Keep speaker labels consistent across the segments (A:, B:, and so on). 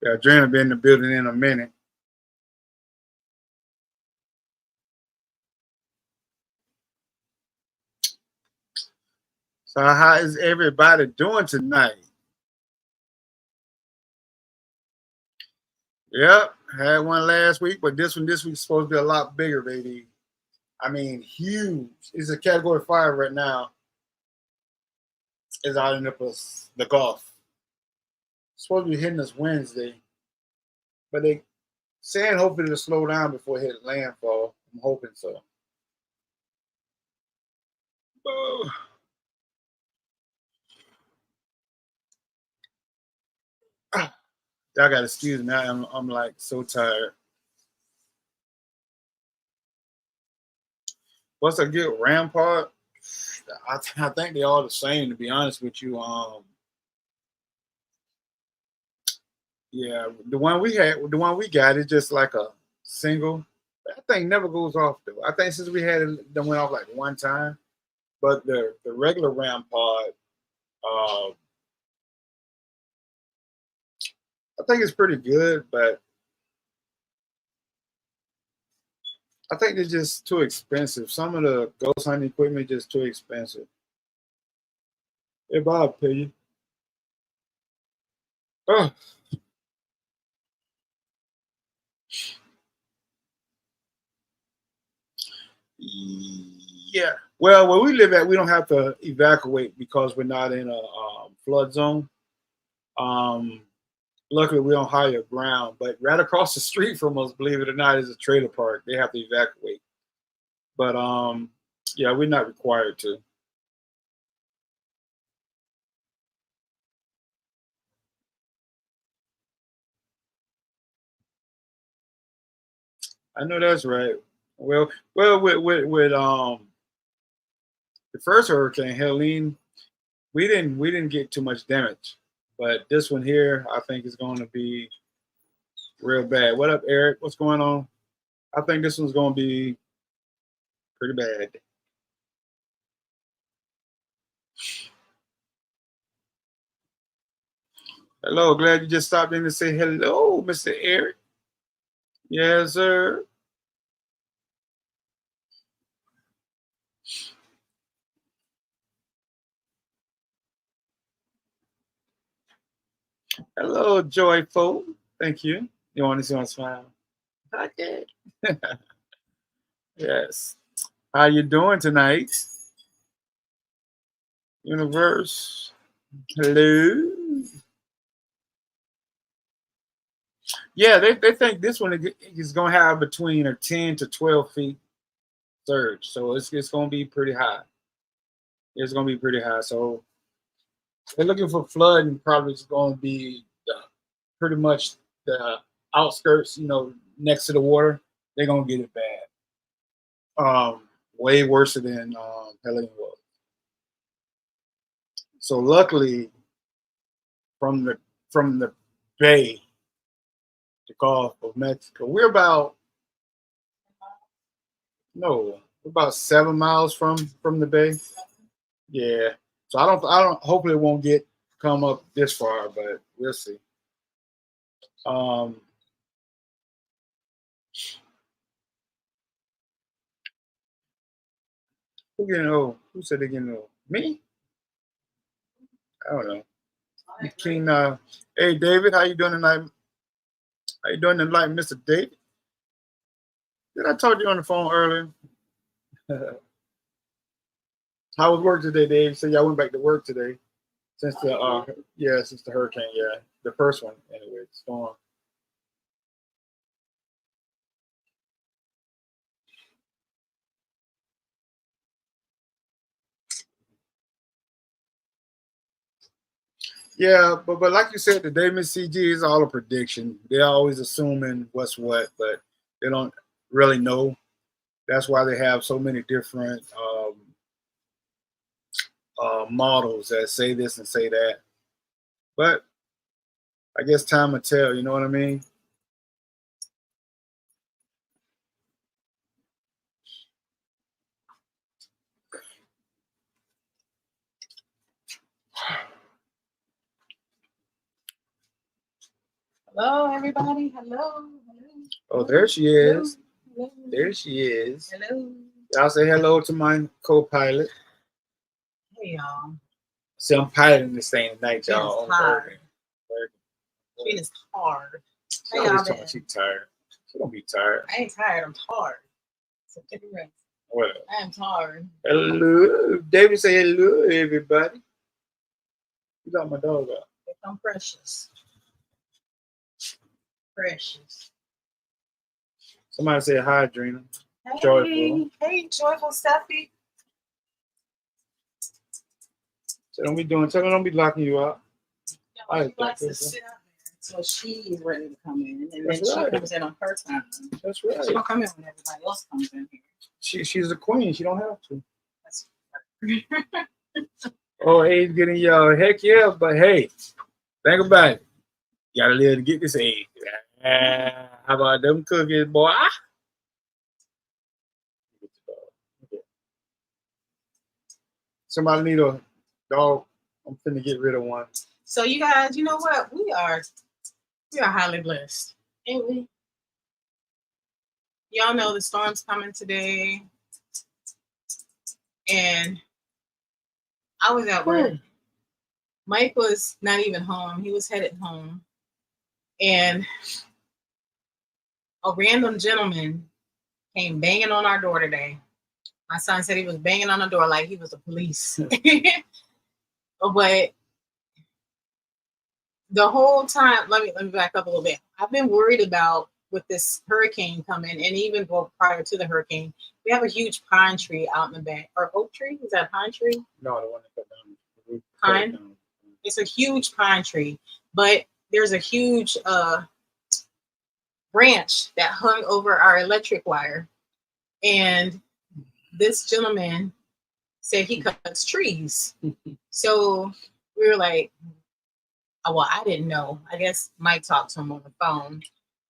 A: Yeah, Adrian will be in the building in a minute. So how is everybody doing tonight? Yep, had one last week, but this week's supposed to be a lot bigger, baby. I mean, huge. It's a category 5 right now. Is out in the Gulf. It's supposed to be hitting us Wednesday, but they saying hopefully it'll slow down before it hit landfall. I'm hoping so. Oh. Y'all got to excuse me. I'm like so tired. What's a good Rampart? I think they're all the same, to be honest with you. Yeah, the one we got is just like a single. That thing never goes off though. I think since we had it, that went off like one time. But the regular Rampart, uh, I think it's pretty good, but I think they're just too expensive. Some of the ghost hunting equipment is just too expensive. In my opinion. Oh, yeah. Well, where we live at, we don't have to evacuate because we're not in a flood zone. Um, Luckily, we don't higher ground, but right across the street from us, believe it or not, is a trailer park. They have to evacuate, but yeah, we're not required to. I know that's right. Well, with the first hurricane, Helene, we didn't get too much damage, but this one here, I think is going to be real bad. What up, Eric? What's going on? I think this one's going to be pretty bad. Hello, glad you just stopped in to say hello, Mr. Eric. Yes, sir. Hello, Joyful. Thank you. You want to see my smile? Okay. Yes. How you doing tonight, Universe? Hello. Yeah, they think this one is going to have between a 10 to 12 feet surge, so it's going to be pretty high. It's going to be pretty high. So they're looking for flood, and probably it's going to be pretty much the outskirts, next to the water. They're going to get it bad. Way worse than Helene was. So luckily, from the bay, the Gulf of Mexico, we're about 7 miles from the bay. Yeah. So I don't. Hopefully, it won't come up this far, but we'll see. Um, who getting old? Who said they're getting old? Me? I don't know. King. Hey, David, how you doing tonight? How you doing tonight, Mr. David? Did I talk to you on the phone earlier? How was work today, Dave? So y'all went back to work today since the hurricane, yeah, the first one anyway, storm. Yeah, but like you said, the David CG is all a prediction. They're always assuming what's what, but they don't really know. That's why they have so many different models that say this and say that. But I guess time will tell. You know what I mean?
B: Hello, everybody. Hello.
A: Oh, there she is.
B: Hello.
A: There she is.
B: Hello.
A: Y'all say hello to my co-pilot.
B: Hey, y'all.
A: See, I'm piloting this thing tonight,
B: Trina's
A: y'all.
B: tired.
A: Working.
B: Trina's hard.
A: She
B: How
A: always
B: y'all
A: talking
B: been?
A: she tired. She don't be tired.
B: I ain't tired. I'm tired. So take a rest.
A: What?
B: I am tired.
A: Hello. David say hello, everybody. You got my dog out.
B: I'm precious. Precious.
A: Somebody say hi, Drina.
B: Hey,
A: Joyful.
B: hey, joyful Steffi.
A: So don't be doing. Tell me don't be locking you out.
B: Yeah, she likes to sit out there until she is ready to come in, and then she comes in on her time.
A: That's right.
B: She don't come in when everybody else comes in here.
A: She's a queen. She don't have to.
B: That's
A: Oh, age getting y'all. Heck yeah, but hey, think about it. You gotta live to get this age. How about them cookies, boy? Somebody need a dog. I'm finna get rid of one.
B: So you guys, you know what? We are highly blessed, ain't we? Y'all know the storm's coming today, and I was at work. Mike was not even home. He was headed home, and a random gentleman came banging on our door today. My son said he was banging on the door like he was the police. But the whole time, let me back up a little bit. I've been worried about with this hurricane coming, and even prior to the hurricane, we have a huge pine tree out in the back. Or oak tree? Is that pine tree?
A: No, the one that cut down.
B: Pine. It's a huge pine tree, but there's a huge branch that hung over our electric wire, and this gentleman said he cuts trees. So we were like, oh, well, I didn't know. I guess Mike talked to him on the phone,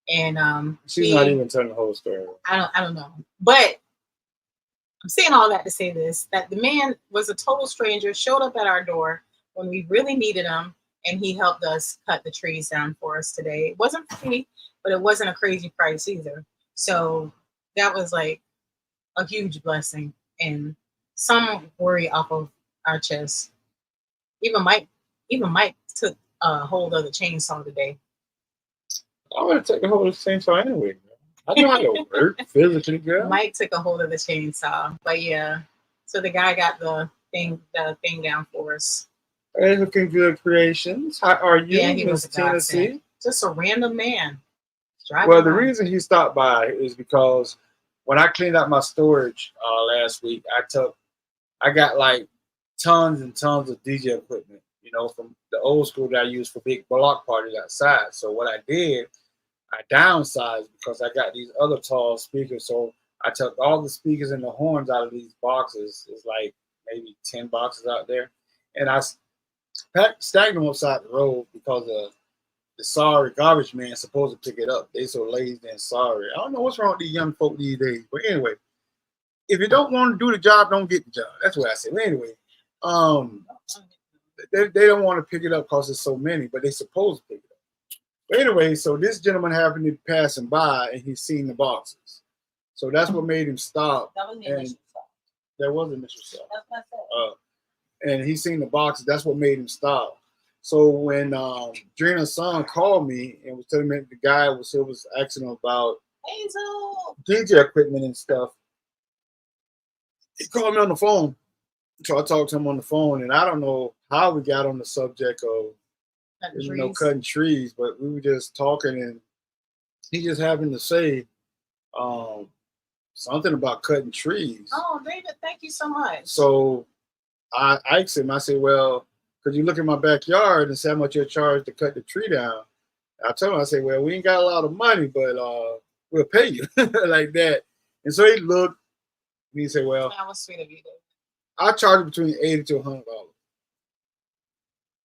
B: and
A: she's not even telling the whole story.
B: I don't know, but I'm saying all that to say this: that the man was a total stranger, showed up at our door when we really needed him, and he helped us cut the trees down for us today. It wasn't free, but it wasn't a crazy price either. So that was like a huge blessing and some worry off of our chest. Even Mike took hold of the chainsaw today.
A: I'm gonna take a hold of the chainsaw anyway. I know how to work physically, girl.
B: Mike took a hold of the chainsaw, but yeah. So the guy got the thing down for us.
A: Hey, looking good creations. How are you,
B: Yeah, he was
A: Miss Tennessee?
B: Just a random man.
A: Well, the reason he stopped by is because when I cleaned out my storage last week, I got like tons and tons of DJ equipment, you know, from the old school that I used for big block parties outside. So what I did, I downsized because I got these other tall speakers. So I took all the speakers and the horns out of these boxes. It's like maybe 10 boxes out there. And I stacked them upside the road because the sorry garbage man supposed to pick it up. They so lazy and sorry. I don't know what's wrong with these young folk these days. But anyway, if you don't want to do the job, don't get the job. That's what I say. But anyway, they don't want to pick it up because there's so many, but they supposed to pick it up. But anyway, so this gentleman happened to pass him by and he's seen the boxes. So that's what made him stop.
B: That was the initial stop.
A: That was the initial stop.
B: That's what I said.
A: And he seen the boxes. That's what made him stop. So when Drina's son called me and was telling me the guy was asking about
B: Hazel
A: DJ equipment and stuff, he called me on the phone. So I talked to him on the phone, and I don't know how we got on the subject of cutting trees, but we were just talking, and he just happened to say something about cutting trees.
B: Oh, David, thank you so much.
A: So I asked him, I said, well, could you look at my backyard and see how much you're charged to cut the tree down? I told him, I said, well, we ain't got a lot of money, but we'll pay you like that. And so he looked, and he said, well,
B: that was sweet of you, David.
A: I charge between $80 to $100.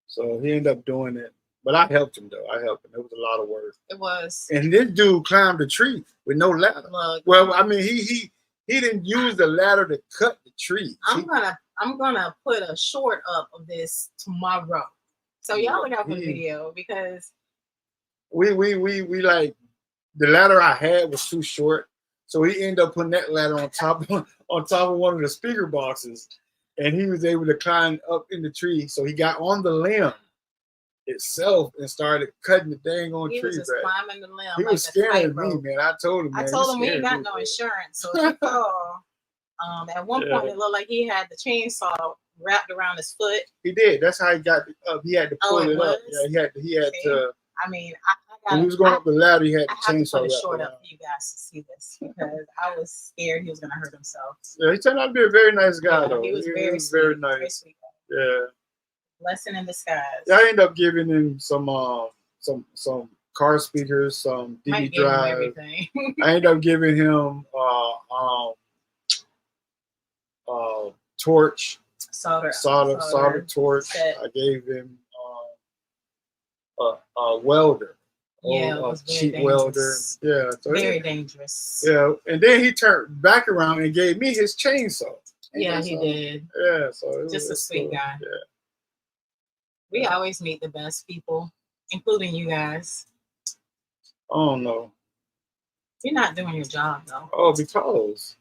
A: So he ended up doing it. But I helped him, though. I helped him. It was a lot of work.
B: It was.
A: And this dude climbed the tree with no ladder.
B: Look,
A: well, I mean, he didn't use the ladder to cut the tree.
B: I'm gonna put a short up of this tomorrow. So y'all look out for the video because
A: we like the ladder I had was too short, so he ended up putting that ladder on top of one of the speaker boxes, and he was able to climb up in the tree. So he got on the limb itself and started cutting the dang on
B: He
A: tree
B: was just
A: back.
B: climbing the limb.
A: He
B: like
A: was scaring me,
B: tightrope.
A: man. I told him, man.
B: I told him we
A: you
B: ain't got
A: scared
B: no
A: me,
B: insurance, so if you fall. At one point,
A: Yeah.
B: it looked like he had the chainsaw wrapped around his foot.
A: He did. That's how he got up. He had to pull
B: it
A: it up.
B: was?
A: Yeah, he had
B: Okay.
A: to.
B: I mean,
A: When he was going up the ladder, he had
B: I
A: the
B: have to
A: chainsaw
B: put a
A: wrapped
B: short
A: around.
B: up for you guys to see this because I was scared he was going to hurt himself.
A: Yeah, he turned out to be a very nice guy,
B: Yeah,
A: though.
B: he was
A: He
B: very
A: was
B: sweet,
A: very nice.
B: very sweet guy.
A: Yeah.
B: Blessing in disguise.
A: Yeah, I ended up giving him some car speakers, some
B: Might
A: DVD
B: give him
A: drive.
B: everything.
A: I ended up giving him torch, solder torch.
B: set.
A: I gave him a welder.
B: Yeah,
A: a
B: it was very
A: cheap
B: dangerous.
A: welder. Yeah, so
B: Very dangerous.
A: Yeah, and then he turned back around and gave me his chainsaw.
B: Yeah, he did.
A: Yeah, so
B: Just a sweet guy.
A: Yeah.
B: We always meet the best people, including you guys.
A: Oh no.
B: You're not doing your job though.
A: Oh, because.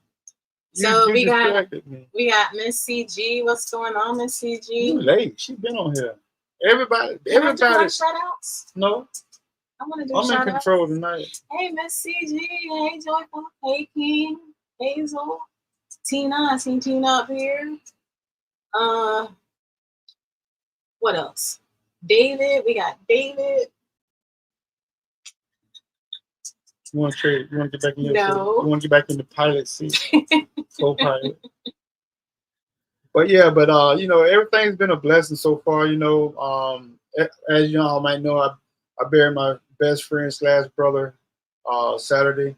B: So we got
A: me.
B: Miss CG. What's going on, Miss CG?
A: You late. She been on here. Everybody.
B: Can I do my shout outs?
A: No.
B: I want to do
A: I'm
B: shout
A: in control tonight.
B: Hey, Miss CG. Hey, Joyful. Hey, King. Hazel. Tina. I seen Tina up here. What else? David. We got David.
A: You want to get back in your
B: No.
A: You want to get back in the pilot seat, co-pilot. But yeah, everything's been a blessing so far. As you all might know, I buried my best friend / brother Saturday,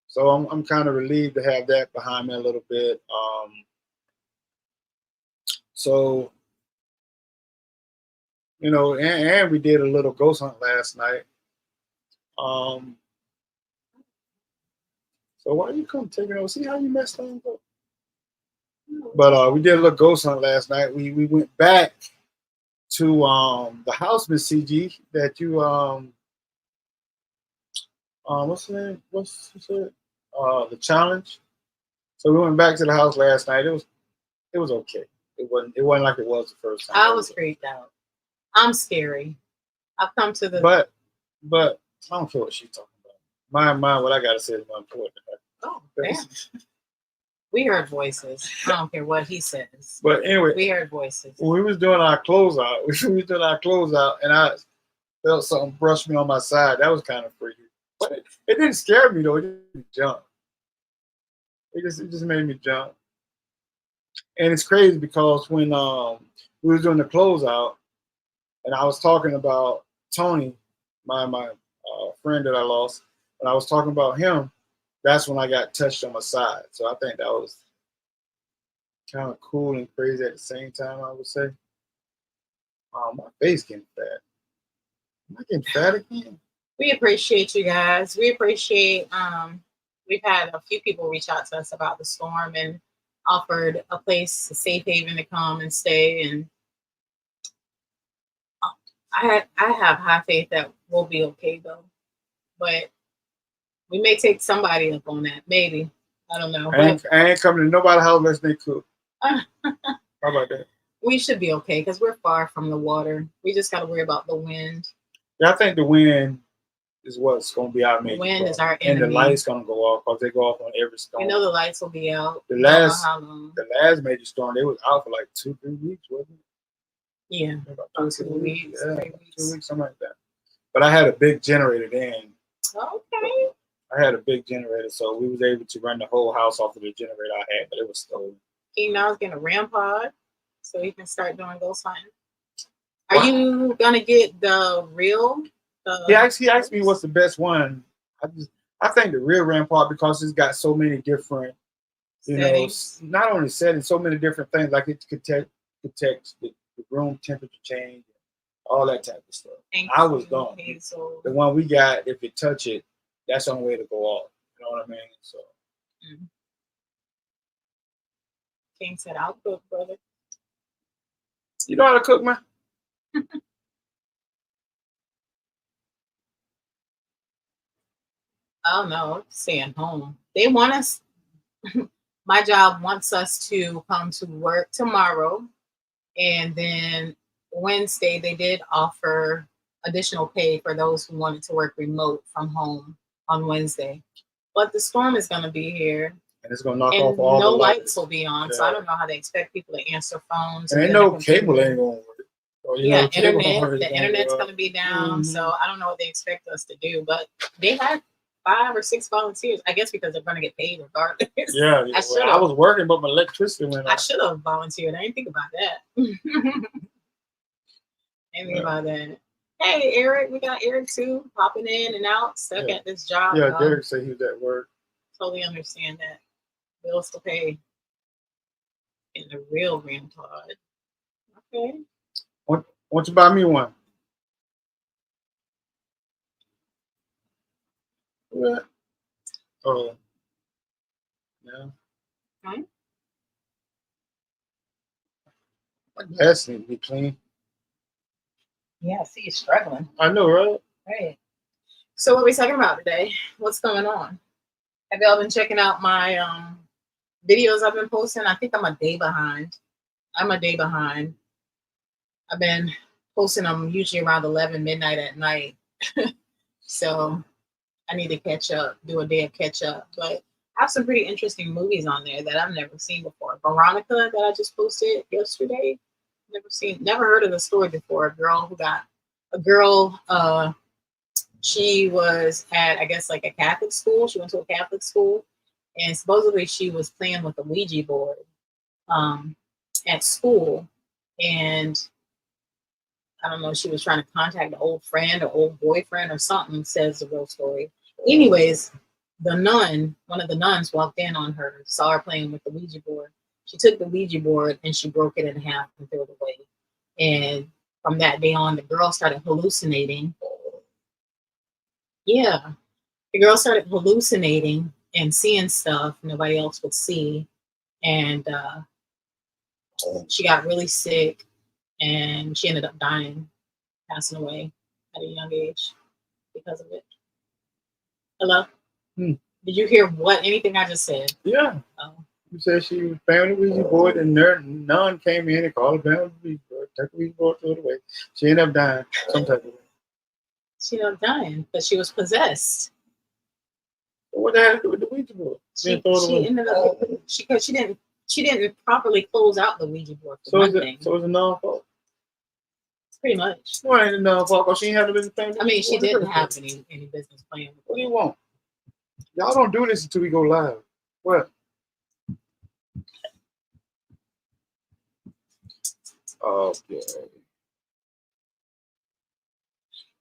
A: so I'm kind of relieved to have that behind me a little bit. And we did a little ghost hunt last night. So why you come taking over? See how you messed things up? But we did a little ghost hunt last night. We went back to the house, Miss CG, that you what's the name? What's it? The challenge. So we went back to the house last night. It was okay. It wasn't like it was the first time.
B: I was freaked out. I'm scary. I've come to the
A: But I don't care what she's talking about. Mind what I gotta say is more important.
B: Oh, damn. We heard voices. I don't care what he says.
A: But anyway,
B: we heard voices.
A: When we was doing our closeout, and I felt something brush me on my side. That was kind of freaky. But it didn't scare me though. It didn't jump. It just made me jump. And it's crazy because when we was doing the closeout, and I was talking about Tony, my friend that I lost, and I was talking about him. That's when I got touched on my side. So I think that was kind of cool and crazy at the same time, I would say. My face getting fat. Am I getting fat again?
B: We appreciate you guys. We appreciate, we've had a few people reach out to us about the storm and offered a place, a safe haven to come and stay. And I have high faith that we'll be okay though. But we may take somebody up on that, maybe. I don't know.
A: I ain't coming to nobody's house unless they cook. How about that?
B: We should be okay because we're far from the water. We just got to worry about the wind.
A: Yeah, I think the wind is what's going to be our major
B: wind
A: problem.
B: Is our enemy.
A: And the lights going to go off because they go off on every storm.
B: We know the lights will be out.
A: The last major storm, they was out for like 2-3 weeks, wasn't it?
B: Yeah.
A: About 2 weeks. Yeah,
B: 3 weeks.
A: 2 weeks, something like that. But I had a big generator then.
B: Okay.
A: I had a big generator, so we was able to run the whole house off of the generator I had, but it was stolen.
B: He now is getting a RAM pod, so he can start doing ghost hunting. Are you gonna get the real? He
A: asked me what's the best one. I think the real RAM pod because it's got so many different, settings. Not only settings, so many different things like it could protect the room temperature change, all that type of stuff. I was gone. The one we got, if you touch it, that's the only way to go off. You know what I mean? So.
B: King said, "I'll cook, brother."
A: You know how to cook, man?
B: Oh no, staying home. They want us. My job wants us to come to work tomorrow, and then Wednesday they did offer additional pay for those who wanted to work remote from home on Wednesday. But the storm is going to be here,
A: and it's gonna knock
B: and
A: off all
B: no
A: the
B: lights will be on. So I
A: Yeah.
B: don't know how they expect people to answer phones.
A: And ain't
B: then
A: no
B: their computer.
A: cable ain't gonna work. Or, you
B: Yeah,
A: know, cable
B: internet. The
A: gonna
B: internet's
A: work.
B: going to be down.
A: Mhm.
B: So I don't know what they expect us to do. But they had 5 or 6 volunteers. I guess because they're going to get paid regardless.
A: Yeah, I was working, but my electricity went
B: I
A: out.
B: should have volunteered. I didn't think about that. Anything about that. Hey, Eric, we got Eric too, popping in and out, stuck at this job.
A: Yeah, Derek said he was at work.
B: Totally understand that. Bills to pay. In the real Ram Todd. Okay.
A: Why don't you buy me one? What? Oh. Yeah.
B: Hmm?
A: My glass need to be clean.
B: Yeah, I see you struggling.
A: I know, right?
B: Right. So what are we talking about today? What's going on? Have y'all been checking out my videos I've been posting? I think I'm a day behind. I've been posting them usually around 11 midnight at night. So I need to catch up, do a day of catch up. But I have some pretty interesting movies on there that I've never seen before. Veronica that I just posted yesterday. Never heard of the story before. She was at, I guess, like a Catholic school. She went to a Catholic school, and supposedly she was playing with a Ouija board at school. And I don't know, she was trying to contact an old friend or old boyfriend or something, says the real story. Anyways, one of the nuns walked in on her, saw her playing with the Ouija board. She took the Ouija board and she broke it in half and threw it away. And from that day on, the girl started hallucinating. Yeah, the girl started hallucinating and seeing stuff nobody else would see. And she got really sick and she ended up dying, passing away at a young age because of it. Hello? Did you hear anything I just said?
A: Yeah.
B: Oh.
A: You said she was found the Ouija board, and none came in and called her down the Ouija board, took the Ouija board, threw it away. She ended up dying some type of way.
B: She ended up dying because she was possessed.
A: What the hell to do with the Ouija board? She
B: ended up because she didn't properly close out the Ouija board.
A: So it's a non-fault.
B: Pretty much.
A: Well, ain't a non-fault because she ain't had no business playing.
B: I mean, she didn't have any business playing.
A: What do you want? Y'all don't do this until we go live. What? Okay.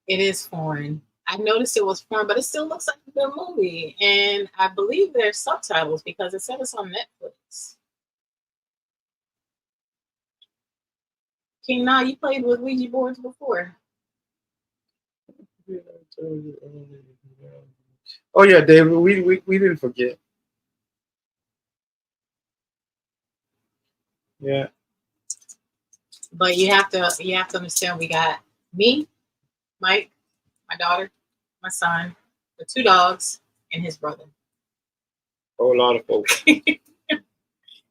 B: It is foreign. I noticed it was foreign, but it still looks like a good movie. And I believe there's subtitles because it said it's on Netflix. King, now you played with Ouija boards before.
A: Oh yeah, David. We didn't forget. Yeah.
B: But you have to understand, we got me, Mike, my daughter, my son, the 2 dogs, and his brother.
A: A whole lot of folks.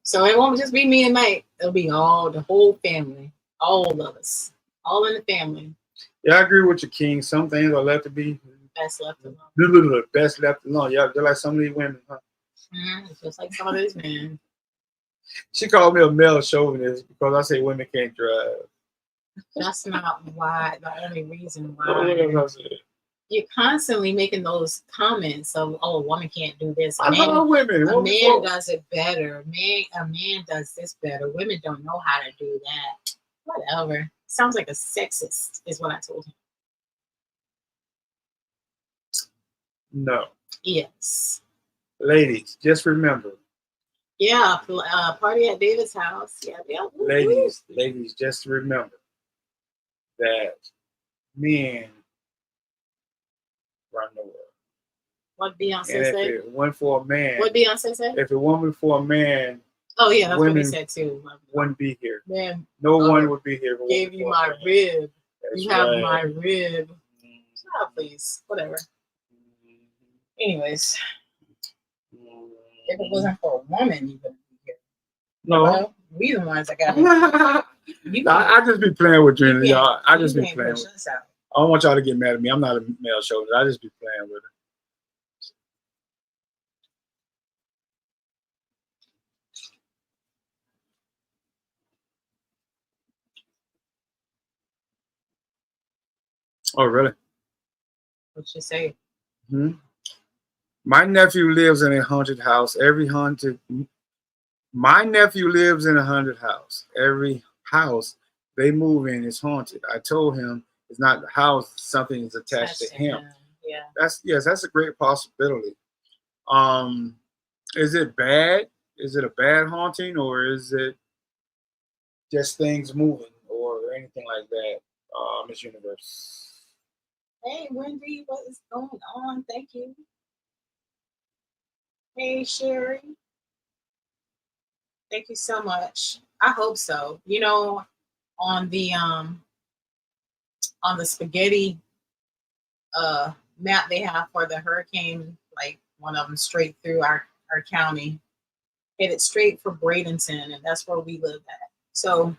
B: So it won't just be me and Mike. It'll be the whole family, all of us, all in the family.
A: Yeah, I agree with you, King. Some things are left to be
B: best left alone.
A: Best left alone. Yeah, they're like some of these women, huh?
B: It's just like some of these men.
A: She called me a male chauvinist because I say women can't drive.
B: That's not the only reason why. You're constantly making those comments of, "Oh, a woman can't do this."
A: I love women.
B: A man does it better. A man does this better. Women don't know how to do that. Whatever. Sounds like a sexist, is what I told him.
A: No.
B: Yes.
A: Ladies, just remember.
B: Yeah, party at David's house. Yeah.
A: Ladies, just remember that men run the world.
B: What Beyonce said?
A: If it went for a man.
B: What Beyonce said?
A: If it went for a man.
B: Oh yeah, that's what he said too.
A: Wouldn't be here.
B: Man,
A: no one would be here.
B: Gave you my rib. You have my rib. Stop, please. Whatever. Anyways, if it wasn't for a woman, you wouldn't be here.
A: No.
B: Well, we the ones that got it.
A: I just be playing with you,
B: You
A: y'all. I just be
B: can't
A: playing
B: push
A: with.
B: us out.
A: I don't want y'all to get mad at me. I'm not a male chauvinist. I just be playing with it. Oh, really?
B: What you say?
A: Hmm. My nephew lives in a haunted house. My nephew lives in a haunted house. Every house they move in is haunted. I told him it's not the house, something is attached to him.
B: Yeah.
A: That's a great possibility. Is it bad? Is it a bad haunting, or is it just things moving or anything like that? Miss Universe.
B: Hey, Wendy, what is going on? Thank you. Hey, Sherry. Thank you so much. I hope so. You know, on the spaghetti map they have for the hurricane, like one of them straight through our county, headed straight for Bradenton, and that's where we live at. So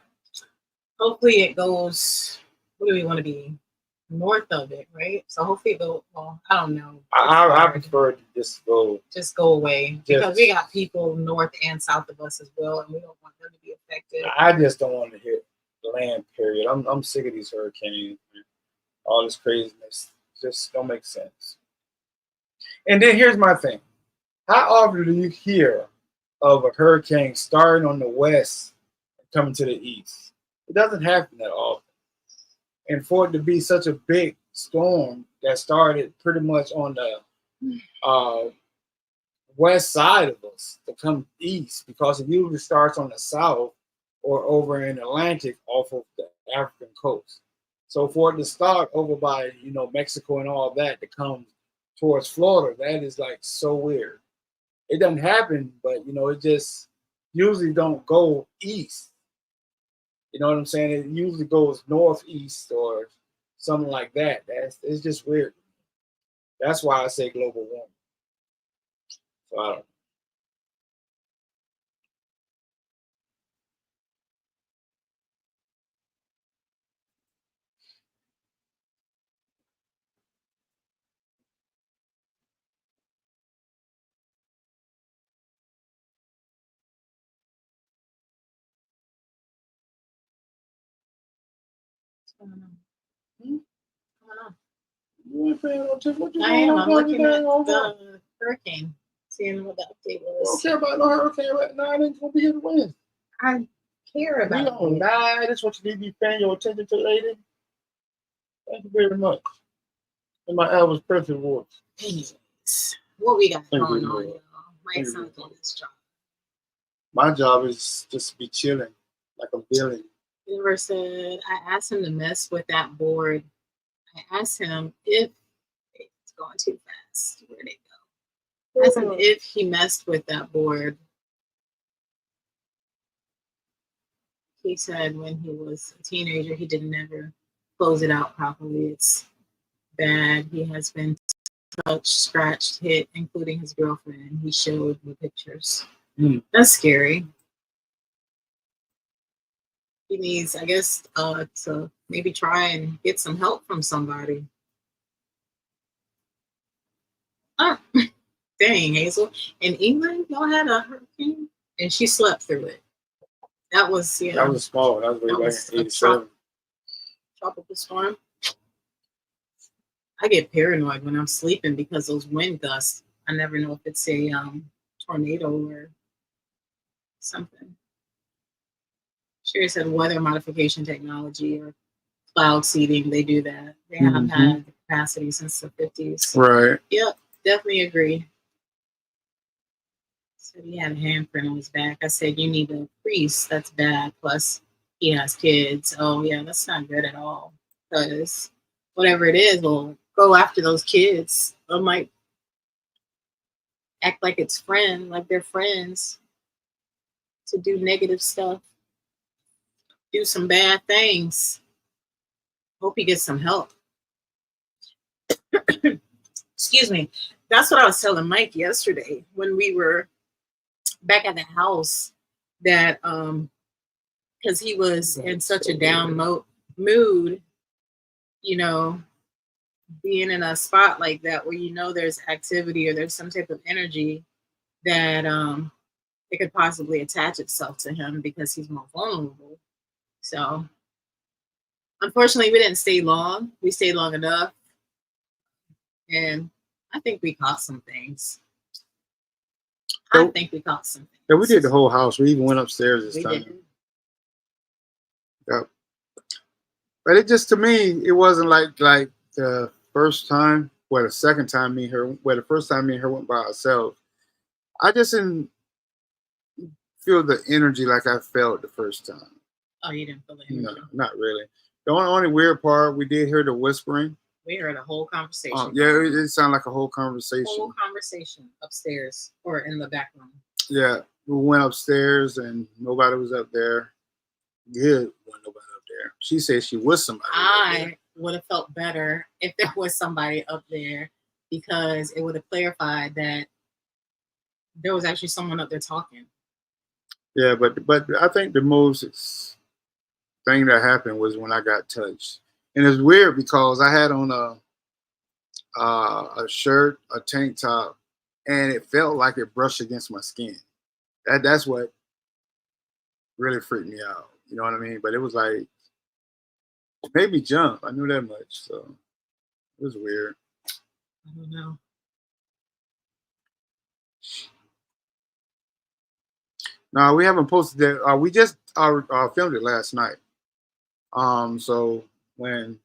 B: hopefully it goes. What do we want to be? North of it, right? So hopefully it go. Well, I don't know.
A: I prefer to just go
B: away because we got people north and south of us as well, and we don't want them to be affected.
A: I just don't want to hit the land. Period. I'm sick of these hurricanes. All this craziness just don't make sense. And then here's my thing: how often do you hear of a hurricane starting on the west and coming to the east? It doesn't happen that often. And for it to be such a big storm that started pretty much on the west side of us to come east, because it usually starts on the south or over in the Atlantic off of the African coast. So for it to start over by Mexico and all that to come towards Florida, that is like so weird. It doesn't happen, but it just usually don't go east. You know what I'm saying? It usually goes northeast or something like that. It's just weird. That's why I say global warming. So I don't know.
B: What's going on?
A: Hmm?
B: What's going on?
A: You ain't paying no attention. What you
B: I am.
A: doing?
B: I'm looking at the hurricane, seeing what the update
A: I don't
B: was.
A: care about no hurricane right now. It ain't gonna be here to win.
B: I care
A: We
B: about
A: don't
B: it.
A: lie. That's what you need to be paying your attention to, lady. Thank you very much. And my Elvis Presley awards.
B: Anyways, what we got
A: Thank
B: going
A: you,
B: on,
A: Lord.
B: y'all? My
A: Thank you,
B: son's
A: Lord.
B: on this job.
A: My job is just to be chilling, like I'm feeling.
B: Universe said, I asked him to mess with that board. I asked him if it's going too fast. Where'd it go? I asked him if he messed with that board. He said when he was a teenager, he didn't never close it out properly. It's bad. He has been touched, scratched, hit, including his girlfriend. He showed me pictures. That's scary. He needs, I guess, to maybe try and get some help from somebody. Ah, dang, Hazel. In England, y'all had a hurricane, and she slept through it. That was, yeah.
A: That was small. That was way back in 87.
B: Tropical storm. I get paranoid when I'm sleeping because those wind gusts. I never know if it's a tornado or something. Sherry said weather modification technology or cloud seeding. They do that. They have had the capacity since the 50s.
A: Right.
B: Yep, definitely agree. Said he had a handprint on his back. I said, you need a priest. That's bad. Plus, he has kids. Oh, yeah, that's not good at all. Because whatever it is will go after those kids. Or might act like it's like they're friends to do negative stuff, do some bad things. Hope he gets some help. excuse me. That's what I was telling Mike yesterday when we were back at the house. That because he was in such a down mood, you know, being in a spot like that where you know there's activity or there's some type of energy that it could possibly attach itself to him because he's more vulnerable. So unfortunately we didn't stay long. We stayed long enough, and I think we caught some things. I think we caught some things.
A: Yeah, we did the whole house. We even went upstairs this time. Yep. But it just, to me, it wasn't like the first time, where the second time me and her, where the first time me and her went by ourselves. I just didn't feel the energy like I felt the first time.
B: Oh, you didn't feel the energy?
A: No, not really. The only weird part, we did hear the whispering.
B: We heard a whole conversation.
A: Yeah, it sounded like a whole conversation.
B: Whole conversation upstairs or in the back room.
A: Yeah, we went upstairs and nobody was up there. Good, wasn't nobody up there. She said she was somebody.
B: I would have felt better if there was somebody up there, because it would have clarified that there was actually someone up there talking.
A: Yeah, but I think the most thing that happened was when I got touched. And it's weird because I had on a shirt, a tank top, and it felt like it brushed against my skin. That's what really freaked me out. You know what I mean? But it was like, it made me jump. I knew that much. So it was weird.
B: I don't know.
A: No, we haven't posted that. We just filmed it last night. So when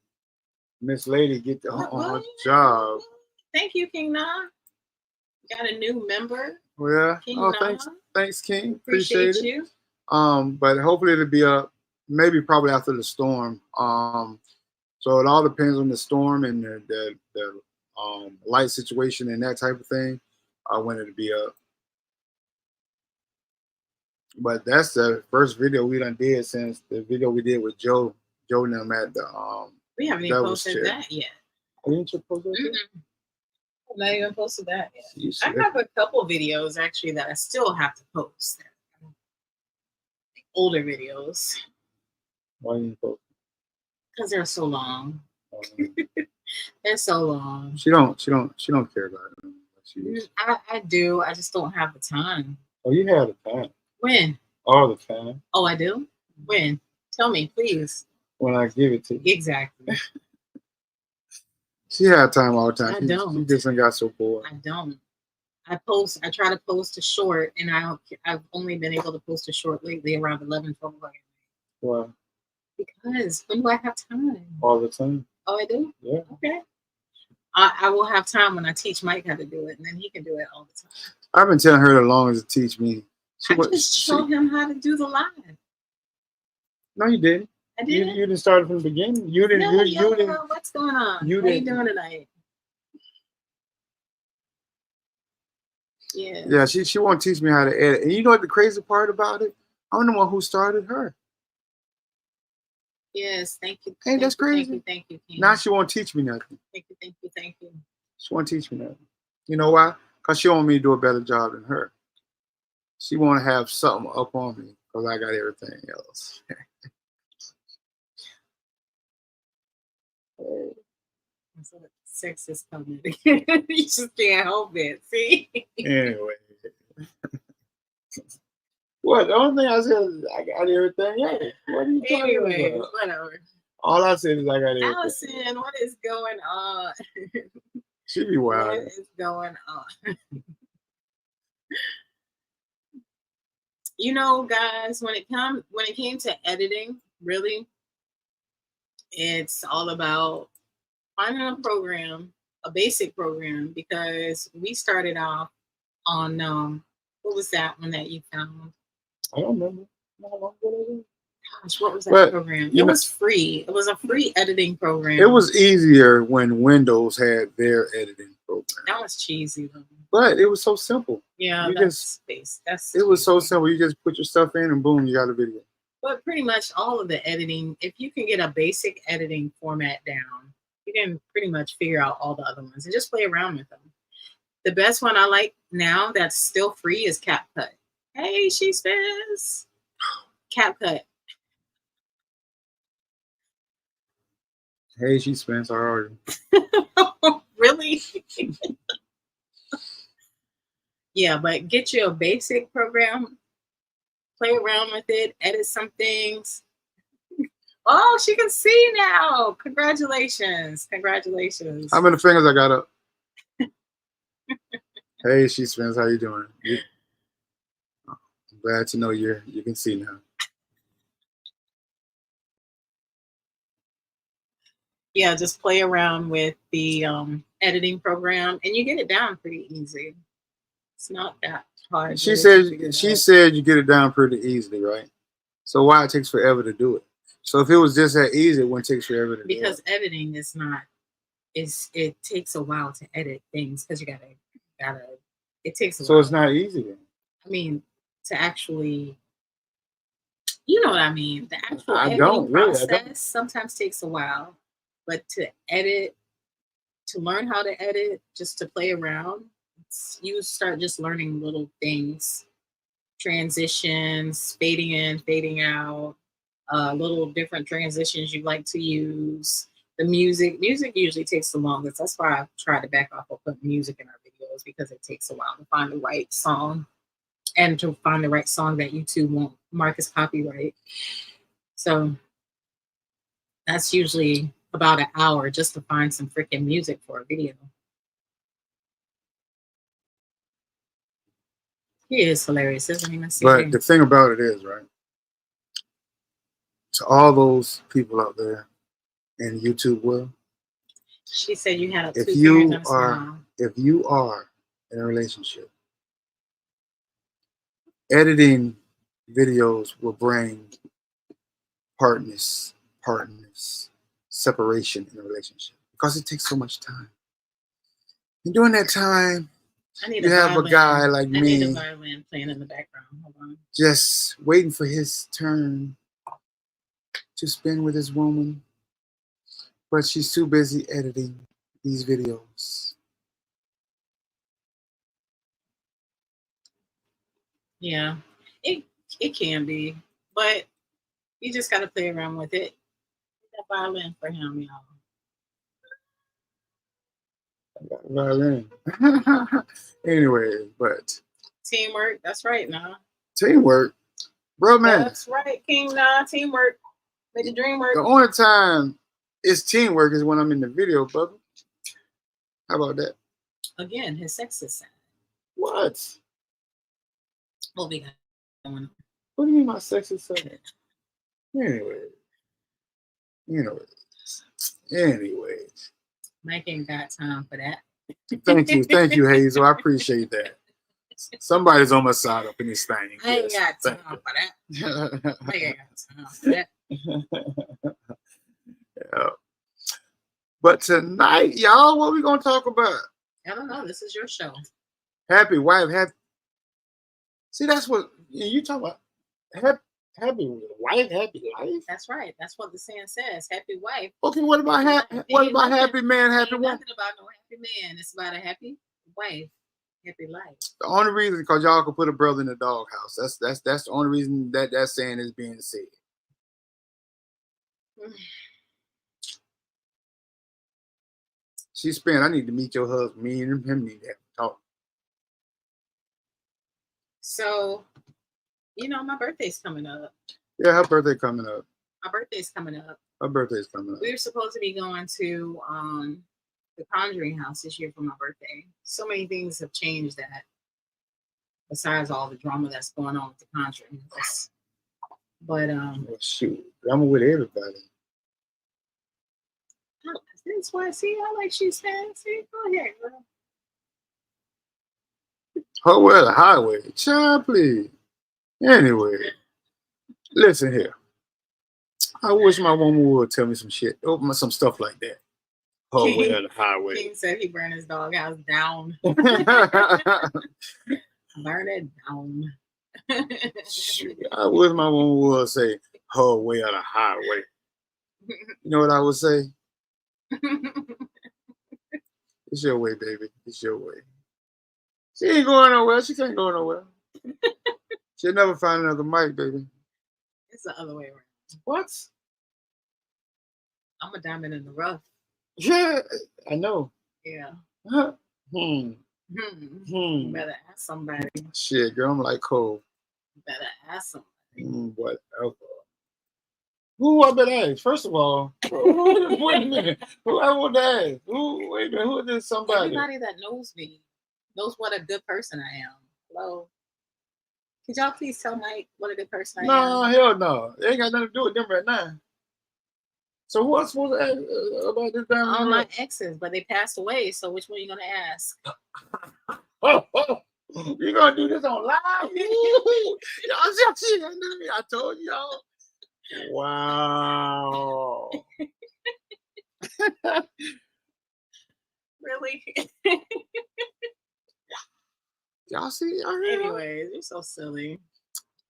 A: Miss Lady get on her job.
B: Thank you, King Na. Got a new member.
A: Yeah.
B: King
A: thanks, King.
B: Appreciate you.
A: But hopefully it'll be up maybe probably after the storm. So it all depends on the storm and the light situation and that type of thing. When it'll be up. But that's the first video we done did since the video we did with Joe and them at the
B: we haven't even posted that yet.
A: Didn't you post that yet?
B: I've not even posted that yet. I have a couple videos actually that I still have to post. Older videos.
A: Why didn't you post?
B: Because they're so long. They're so long.
A: She don't care about it.
B: I do. I just don't have the time.
A: Oh, you have the time.
B: When?
A: All the time.
B: Oh, I do? When? Tell me, please.
A: When I give it to you.
B: Exactly.
A: She had time all the time.
B: I don't.
A: She just got so bored.
B: I don't. I try to post a short, and I've only been able to post a short lately around 11, 12 o'clock.
A: Why?
B: Because when do I have time?
A: All the time.
B: Oh, I do?
A: Yeah.
B: Okay. I will have time when I teach Mike how to do it, and then he can do it all the time.
A: I've been telling her the longest to teach me.
B: I just showed him how to do the live.
A: No, you didn't.
B: I did.
A: You didn't start from the beginning. You didn't.
B: No,
A: you didn't.
B: What's going on?
A: What
B: are you doing tonight? Yeah.
A: Yeah, she won't teach me how to edit. And you know what the crazy part about it? I'm the one who started her.
B: Yes, thank you.
A: Hey, that's crazy.
B: Thank you.
A: Now she won't teach me nothing.
B: Thank you.
A: She won't teach me nothing. You know why? Because she want me to do a better job than her. She want to have something up on me because I got everything else.
B: That's what sexist coming. You just can't help it. See?
A: Anyway. What? The only thing I said is I got everything else. What are you talking about?
B: Whatever.
A: All I said is I got everything.
B: Allison, what is going on?
A: She be wild.
B: What is going on? You know, guys, when it came to editing, really, it's all about finding a program, a basic program, because we started off on what was that one that you found?
A: I don't remember.
B: Gosh, what was that program? It was free. It was a free editing program.
A: It was easier when Windows had their editing program.
B: That was cheesy though.
A: But it was so simple.
B: Yeah,
A: it was so simple. You just put your stuff in and boom, you got a video.
B: But pretty much all of the editing, if you can get a basic editing format down, You can pretty much figure out all the other ones and just play around with them. The best one I like now that's still free is CapCut. Hey, she spins. CapCut.
A: Hey, she spends already.
B: Really? Yeah, but get you a basic program, play around with it, edit some things. Oh, she can see now. Congratulations. Congratulations.
A: How many fingers I got up? Hey, she spins. How you doing? I'm glad to know you can see now.
B: Yeah, just play around with the editing program and you get it down pretty easy. It's not that hard.
A: She said you get it down pretty easily, right? So why it takes forever to do it? So if it was just that easy, it wouldn't take forever to do it.
B: Because editing is not it takes a while to edit things because you gotta it takes a while.
A: So it's not easy then.
B: I mean, to actually, you know what I mean? The actual
A: I
B: editing
A: don't, really,
B: process sometimes takes a while, but to edit, to learn how to edit, just to play around, you start just learning little things, transitions, fading in, fading out, little different transitions you like to use. The music usually takes the longest. That's why I've tried to back off of putting music in our videos because it takes a while to find the right song and to find the right song that YouTube won't mark as copyright. So that's usually about an hour just to find some freaking music for a video. He is hilarious, isn't he?
A: But the thing about it is, right? To all those people out there in YouTube world,
B: she said you had
A: if you are in a relationship, editing videos will bring partners, separation in a relationship because it takes so much time. And during that time, you have a guy like me.
B: I need a violin playing in the background. Hold on.
A: Just waiting for his turn to spend with his woman, but she's too busy editing these videos.
B: Yeah, it can be, but you just got to play around with it. That violin for him, y'all.
A: I got a violin. Anyway, but
B: teamwork. That's right, now.
A: Teamwork, bro, man.
B: That's right, King. Nah, teamwork. Make the dream work.
A: The only time it's teamwork is when I'm in the video, brother. How about that?
B: Again, his sexist side.
A: What?
B: What we got going on?
A: What do you mean my sexist side? Anyway.
B: Mike ain't got time for that.
A: Thank you, Hazel. I appreciate that. Somebody's on my side up in this thing.
B: I ain't got time for that. I ain't got time for that.
A: Yeah. But tonight, y'all, what we gonna talk about?
B: I don't know. This is your show.
A: Happy wife, happy. See, that's what you talk about. Happy wife, happy life.
B: That's right. That's what the saying says. Happy wife.
A: Okay, what about happy man, happy wife?
B: Nothing about no happy man. It's about a happy wife, happy life.
A: The only reason because y'all could put a brother in the doghouse. That's the only reason that saying is being said. She's spent. I need to meet your husband. Me and him need to have a talk.
B: So, my birthday's coming up.
A: Yeah, her birthday coming up.
B: My birthday's coming up.
A: Her birthday's coming up.
B: We were supposed to be going to the Conjuring house this year for my birthday. So many things have changed that, besides all the drama that's going on with the Conjuring house. But
A: well, shoot, drama with everybody.
B: That's why I like she's fancy. Go ahead, girl.
A: Oh well, the highway, child, please. Anyway, listen here. I wish my woman would tell me some shit, some stuff like that. Oh well, the highway.
B: King said he burned his doghouse down. Burn it down.
A: Shoot, I wish my woman would say, "Oh well, the highway." You know what I would say? It's your way, baby. It's your way. She ain't going nowhere. She can't go nowhere. She'll never find another mic, baby.
B: It's the other way around.
A: What?
B: I'm a diamond in the rough.
A: Yeah, I know.
B: Yeah.
A: Huh.
B: You better ask somebody.
A: Shit, girl, I'm like cold.
B: You better ask somebody.
A: What? Who I better ask? First of all, wait a minute. Who I want to ask? Wait a minute. Who is this somebody?
B: Everybody that knows me knows what a good person I am. Hello. Could y'all please tell Mike what a good person I am?
A: No, hell no. It ain't got nothing to do with them right now. So who else supposed to ask about this damn?
B: All my exes, but they passed away. So which one are you gonna ask?
A: You gonna do this on live? Y'all see, I told y'all. Wow.
B: Really?
A: Y'all see?
B: Anyways, you're so silly.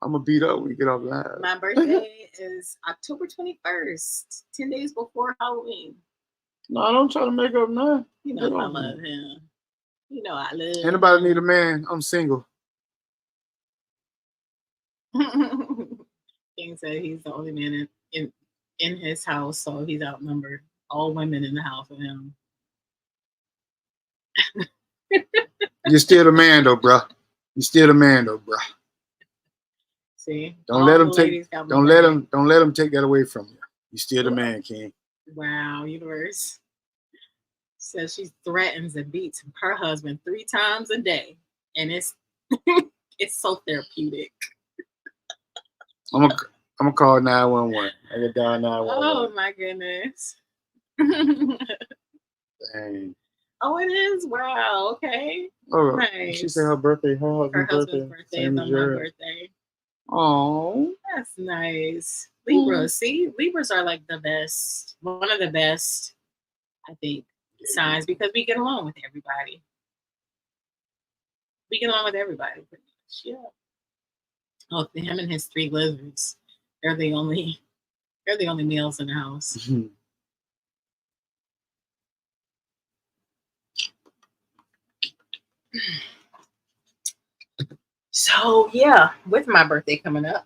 A: I'm gonna beat up when we get off live.
B: My birthday is October 21st, 10 days before Halloween.
A: No, I don't try to make up now.
B: You know I love him. You know I love him.
A: Anybody need a man? I'm single.
B: King said he's the only man in his house, so he's outnumbered. All women in the house with him.
A: You're still the man though, bruh. You're still the man though, bruh.
B: See,
A: don't let him take that away from you. You're still the man, King.
B: Wow, universe. Says she threatens and beats her husband 3 times a day, and it's it's so therapeutic.
A: I'm gonna call 911. I get down 911.
B: Oh my goodness.
A: Dang.
B: Oh, it is. Wow. Okay.
A: Oh,
B: nice.
A: She said her birthday. Her
B: husband's birthday is on my birthday.
A: Oh,
B: that's nice. Libras. See, Libras are like the best. One of the best, I think, signs because we get along with everybody. We get along with everybody pretty much. Yeah. Oh, him and his 3 lizards. They're the only males in the house. So yeah, with my birthday coming up,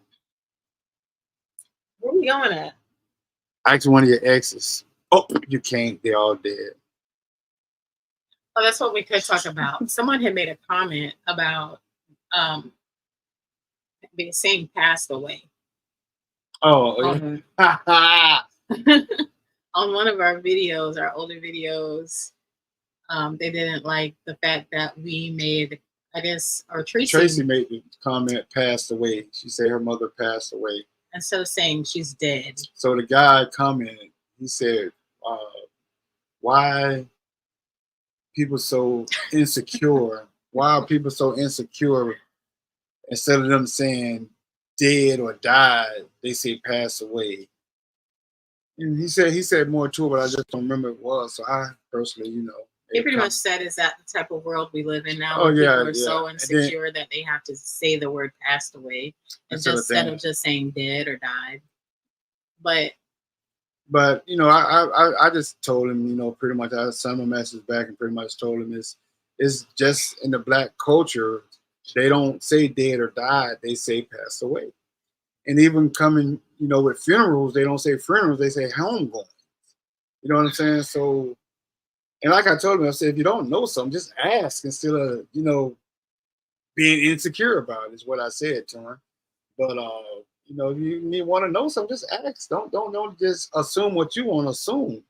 B: where are we going at?
A: Ask one of your exes. Oh, you can't. They're all dead.
B: Oh, that's what we could talk about. Someone had made a comment about being saying passed away.
A: Oh,
B: on one of our videos, our older videos, they didn't like the fact that we made, I guess, or Tracy
A: made the comment, passed away. She said her mother passed away.
B: Instead of saying she's dead.
A: So the guy commented, he said, why people so insecure? Why are people so insecure? Instead of them saying dead or died, they say passed away. And he said more to it, but I just don't remember what it was. So I personally,
B: He pretty much said, is that the type of world we live in now?
A: Oh,
B: yeah, people are so insecure that they have to say the word passed away instead of just saying dead or died. But I just told him, pretty much I sent him a message back and pretty much told him it's just in the Black culture, they don't say dead or died, they say passed away. And even coming, with funerals, they don't say funerals, they say homegoing. You know what I'm saying? So, and like I told him, I said, if you don't know something, just ask instead of, being insecure about it, is what I said to him. But, if you want to know something, just ask. Don't just assume what you want to assume.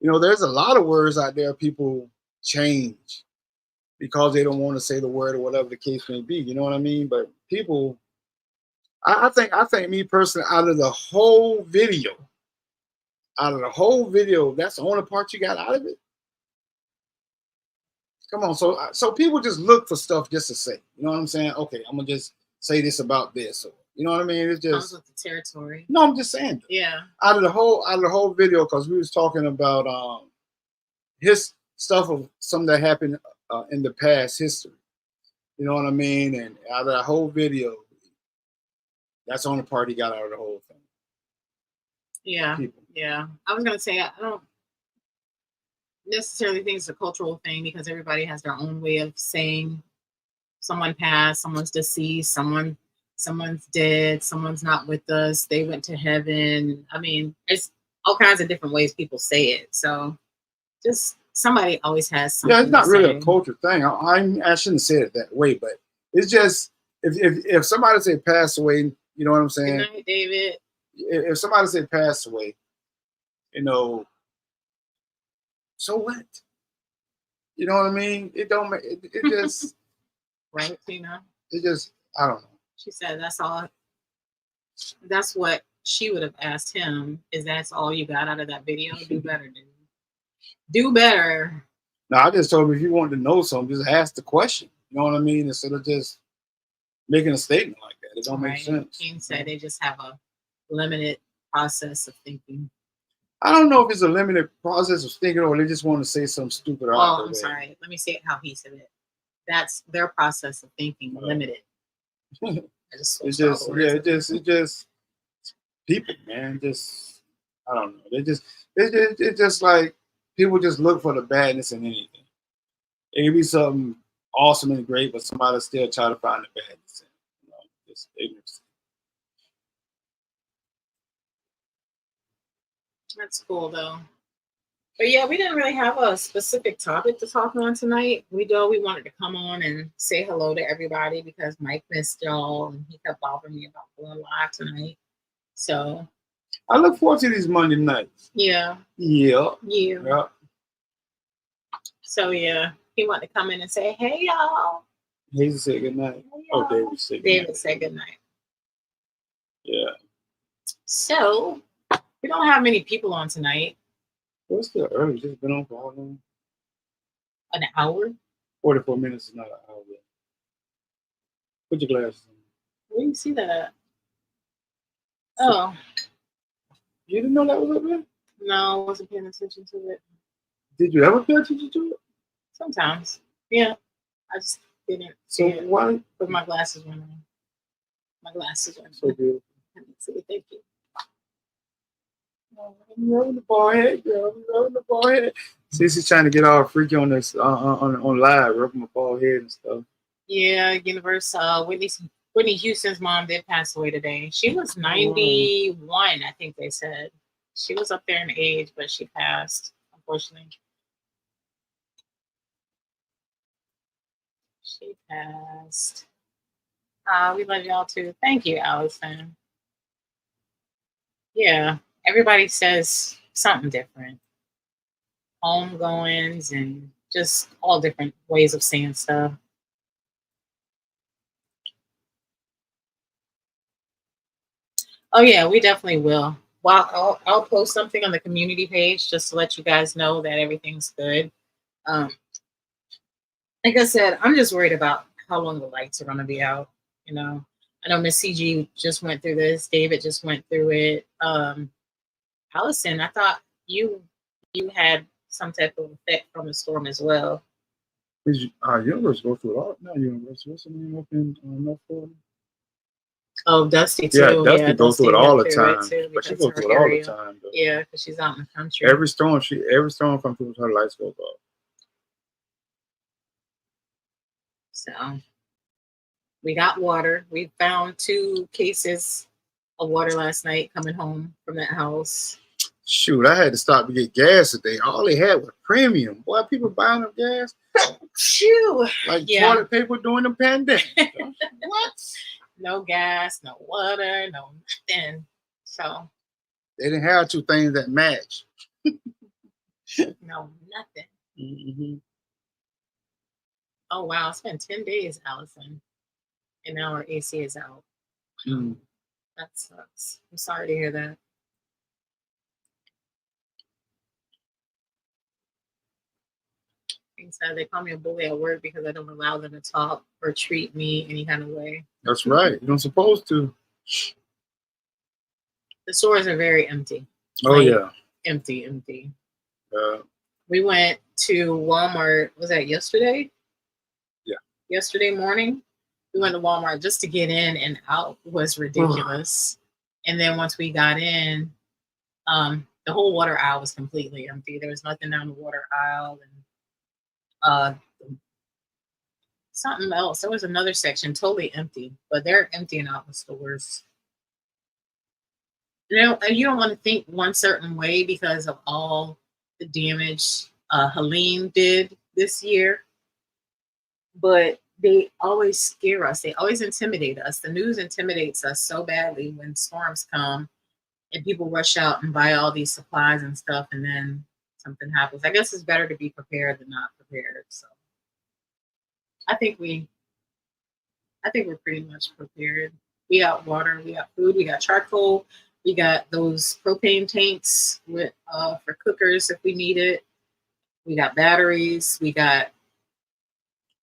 B: There's a lot of words out there people change because they don't want to say the word or whatever the case may be. You know what I mean? But people, I think me personally, out of the whole video, that's the only part you got out of it. Come on, so people just look for stuff just to say. You know what I'm saying? Okay, I'm gonna just say this about this. Or, you know what I mean? It's just comes with the territory.
A: No, I'm just saying.
B: Yeah.
A: Out of the whole video, because we was talking about his stuff of something that happened in the past history. You know what I mean? And out of the whole video, that's the only part he got out of the whole thing.
B: Yeah. People. Yeah. I was gonna say I don't. necessarily think it's a cultural thing because everybody has their own way of saying someone passed, someone's deceased, someone's dead, someone's not with us, they went to heaven. I mean, it's all kinds of different ways people say it. So just somebody always has something.
A: Yeah, it's not
B: to
A: really
B: say.
A: a culture thing. I shouldn't say it that way, but it's just if somebody say pass away, you know what I'm saying?
B: Good night, David.
A: If somebody say pass away, you know, so what? You know what I mean? It don't make it just
B: Right, Tina?
A: it just I don't know.
B: She said that's all. That's what she would have asked him. Is that's all you got out of that video? Do better, dude. Do better.
A: No, I just told him if you wanted to know something, just ask the question. You know what I mean? Instead of just making a statement like that. It don't make sense.
B: King said they just have a limited process of thinking.
A: I don't know if it's a limited process of thinking or they just want to say something stupid.
B: Oh, I'm sorry. Let me say it how he said it. That's their process of thinking, limited.
A: It's just people, man. Just I don't know. It's just like people just look for the badness in anything. It can be something awesome and great, but somebody still try to find the badness in it. You know, just ignorance.
B: That's cool though. But yeah, we didn't really have a specific topic to talk on tonight. We wanted to come on and say hello to everybody because Mike missed y'all and he kept bothering me about going live tonight. So
A: I look forward to these Monday nights.
B: Yeah. So yeah, he wanted to come in and say, "Hey y'all."
A: He said good night.
B: Hey,
A: oh, David said good
B: David
A: night.
B: said good night.
A: Yeah.
B: So we don't have many people on tonight.
A: Well, it's still early. Just been on for how long?
B: An hour?
A: 44 minutes is not an hour yet. Put your glasses on.
B: Where do you see that at? Oh.
A: You didn't know that was up there?
B: No, I wasn't paying attention to it.
A: Did you ever pay attention to it?
B: Sometimes. Yeah. I just didn't
A: So
B: see it.
A: why?
B: But my glasses went on. My glasses went on.
A: So good.
B: Thank you.
A: I'm rubbing the ball head, girl. I'm rubbing the ball head. See, she's trying to get all freaky on this on live, rubbing my ball head and stuff.
B: Yeah, Whitney Houston's mom did pass away today. She was 91, I think they said. She was up there in age, but she passed, unfortunately. She passed. We love y'all too. Thank you, Allison. Yeah, everybody says something different. Homegoings and just all different ways of saying stuff. Oh yeah, we definitely will. Well, I'll post something on the community page just to let you guys know that everything's good. Like I said, I'm just worried about how long the lights are going to be out. You know, I know Miss CG just went through this. David just went through it. Allison, I thought you had some type of effect from the storm as well.
A: Universe go through it all. No, Universe. What's the name up in North Florida?
B: Oh, Dusty too.
A: Yeah, Dusty goes through it all the time. But she goes through it all the time. Though.
B: Yeah, because she's out in the country.
A: Every storm comes through, her lights go off.
B: So we got water. We found 2 cases of water last night coming home from that house.
A: Shoot, I had to stop to get gas today. All they had was premium. Boy, people buying up gas.
B: Shoot.
A: Like toilet paper during the pandemic.
B: What? No gas, no water, no nothing. So
A: they didn't have 2 things that match.
B: No, nothing.
A: Mm-hmm.
B: Oh wow, it's been 10 days, Allison. And now our AC is out.
A: Mm.
B: That sucks. I'm sorry to hear that. They call me a bully at work because I don't allow them to talk or treat me any kind of way.
A: That's right. You're not supposed to.
B: The stores are very empty.
A: Oh, yeah.
B: Empty. We went to Walmart. Was that yesterday?
A: Yeah.
B: Yesterday morning. We went to Walmart just to get in and out was ridiculous. And then once we got in, The whole water aisle was completely empty. There was nothing down the water aisle, and uh, something else. There was another section totally empty, but they're emptying out the stores. You don't want to think one certain way because of all the damage Helene did this year, but they always scare us. They always intimidate us. The news intimidates us so badly when storms come and people rush out and buy all these supplies and stuff, and then something happens. I guess it's better to be prepared than not prepared. So I think we're pretty much prepared. We got water, we got food, we got charcoal, we got those propane tanks with for cookers if we need it. We got batteries. We got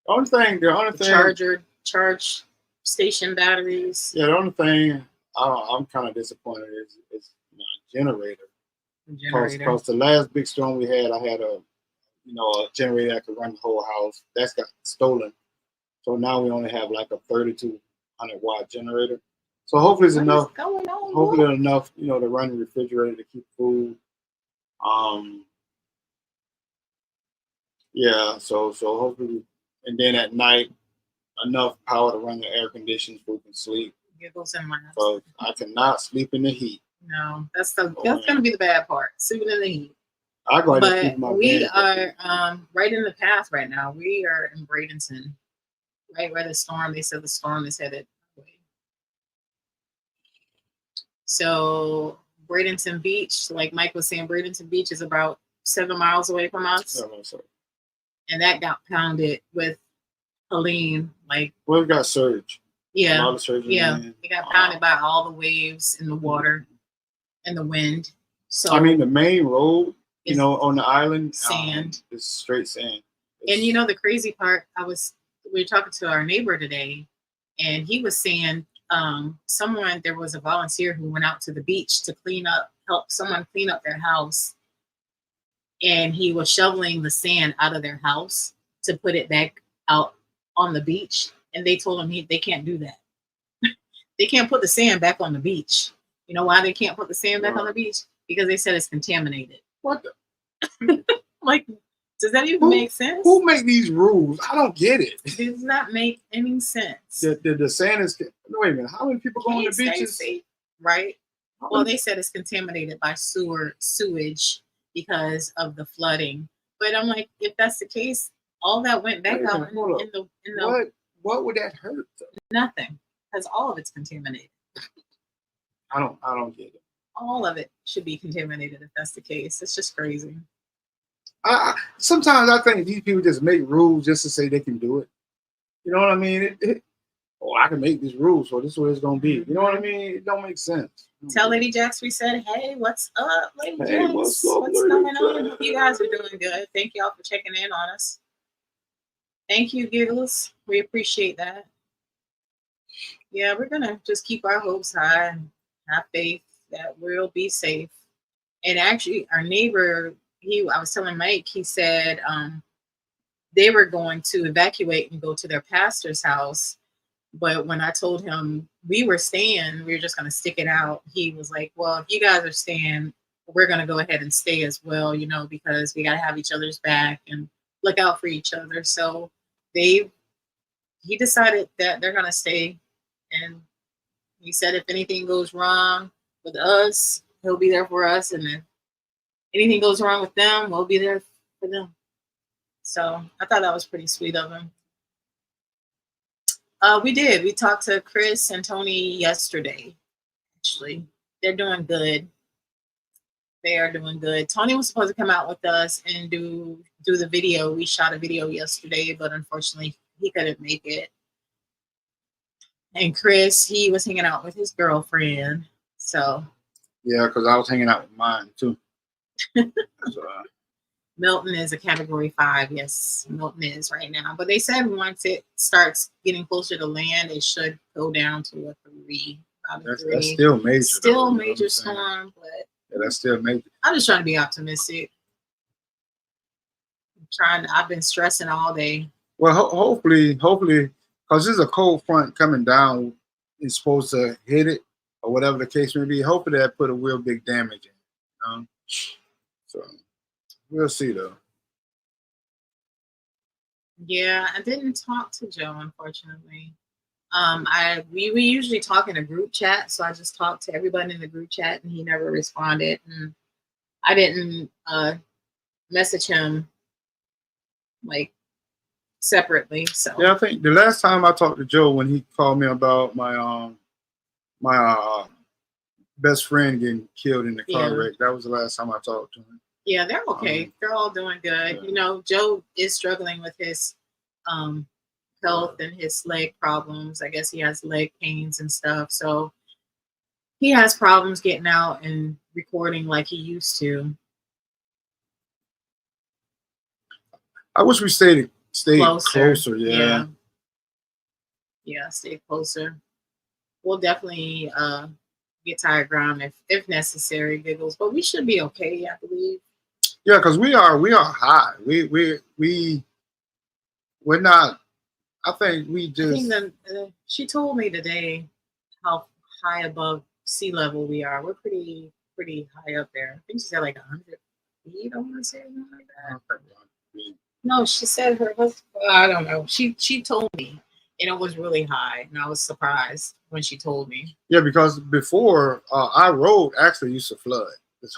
A: the only thing,
B: charge station batteries.
A: Yeah, the only thing I'm kind of disappointed is my generator. Because the last big storm we had, I had a generator that could run the whole house. That's got stolen. So now we only have like a 3200 watt generator. So hopefully it's enough. Hopefully it's enough, to run the refrigerator to keep food. Yeah. So hopefully, and then at night enough power to run the air conditioning so we can sleep.
B: Giggles in my house.
A: So I cannot sleep in the heat.
B: No, that's going to be the bad part. Sleeping in the heat.
A: I go ahead and sleep in my bed.
B: We are right in the path right now. We are in Bradenton, right where the storm. They said the storm is headed away. So Bradenton Beach, like Mike was saying, Bradenton Beach is about 7 miles away from us. And that got pounded with Helene.
A: Well, it got surge.
B: Yeah.
A: A lot of surge.
B: Yeah. It got pounded by all the waves and the water and the wind. So
A: I mean, the main road, on the island,
B: sand.
A: It's straight sand.
B: And the crazy part, we were talking to our neighbor today, and he was saying there was a volunteer who went out to the beach to help someone clean up their house. And he was shoveling the sand out of their house to put it back out on the beach. And they told him they can't do that. They can't put the sand back on the beach. You know why they can't put the sand back on the beach? Because they said it's contaminated.
A: What the?
B: Does that even make sense?
A: Who make these rules? I don't get it.
B: It does not make any sense.
A: The sand is. Wait a minute. How many people go on the beaches?
B: Right. Well, they said it's contaminated by sewage because of the flooding. But I'm like, if that's the case, all that went back out in the.
A: What would that hurt?
B: Nothing, because all of it's contaminated.
A: I don't get it.
B: All of it should be contaminated if that's the case. It's just crazy.
A: Sometimes I think these people just make rules just to say they can do it. You know what I mean? I can make these rules, so this is what it's gonna be. You know what I mean? It don't make sense.
B: Tell Lady Jax we said, hey, what's up, Lady Jax?
A: What's
B: going on? Hope you guys are doing good. Thank y'all for checking in on us. Thank you, Giggles. We appreciate that. Yeah, we're gonna just keep our hopes high and have faith that we'll be safe. And actually, our neighbor, I was telling Mike, he said they were going to evacuate and go to their pastor's house. But when I told him we were just going to stick it out, he was like, well, if you guys are staying, we're going to go ahead and stay as well, because we got to have each other's back and look out for each other. So he decided that they're going to stay. And he said if anything goes wrong with us, he'll be there for us. And if anything goes wrong with them, we'll be there for them. So I thought that was pretty sweet of him. We did. We talked to Chris and Tony yesterday. Actually, they're doing good. They are doing good. Tony was supposed to come out with us and do the video. We shot a video yesterday, but unfortunately, he couldn't make it. And Chris, he was hanging out with his girlfriend. So.
A: Yeah, because I was hanging out with mine too.
B: Milton is a category 5. Yes, Milton is right now. But they said once it starts getting closer to land, it should go down to a 3.
A: That's still major.
B: Still major storm, but
A: yeah, that's still major.
B: I'm just trying to be optimistic. I've been stressing all day.
A: Well, hopefully, because there's a cold front coming down, it's supposed to hit it or whatever the case may be. Hopefully that put a real big damage in. So we'll see though.
B: Yeah, I didn't talk to Joe, unfortunately. We usually talk in a group chat, so I just talked to everybody in the group chat, and he never responded. And I didn't message him like separately. So
A: Yeah, I think the last time I talked to Joe when he called me about my best friend getting killed in the car wreck, that was the last time I talked to him.
B: Yeah, they're okay. They're all doing good.
A: Yeah.
B: You know, Joe is struggling with his health and his leg problems. I guess he has leg pains and stuff. So he has problems getting out and recording like he used to.
A: I wish we stayed closer. Yeah.
B: Yeah, stay closer. We'll definitely get to higher ground if necessary, Giggles. But we should be okay, I believe.
A: Yeah, because we are high. We're not. I think we just.
B: I think she told me today how high above sea level we are. We're pretty high up there. I think she said like 100 feet. I want to say something like that. No, she said I don't know. She told me, and it was really high, and I was surprised when she told me.
A: Yeah, because before our road actually used to flood.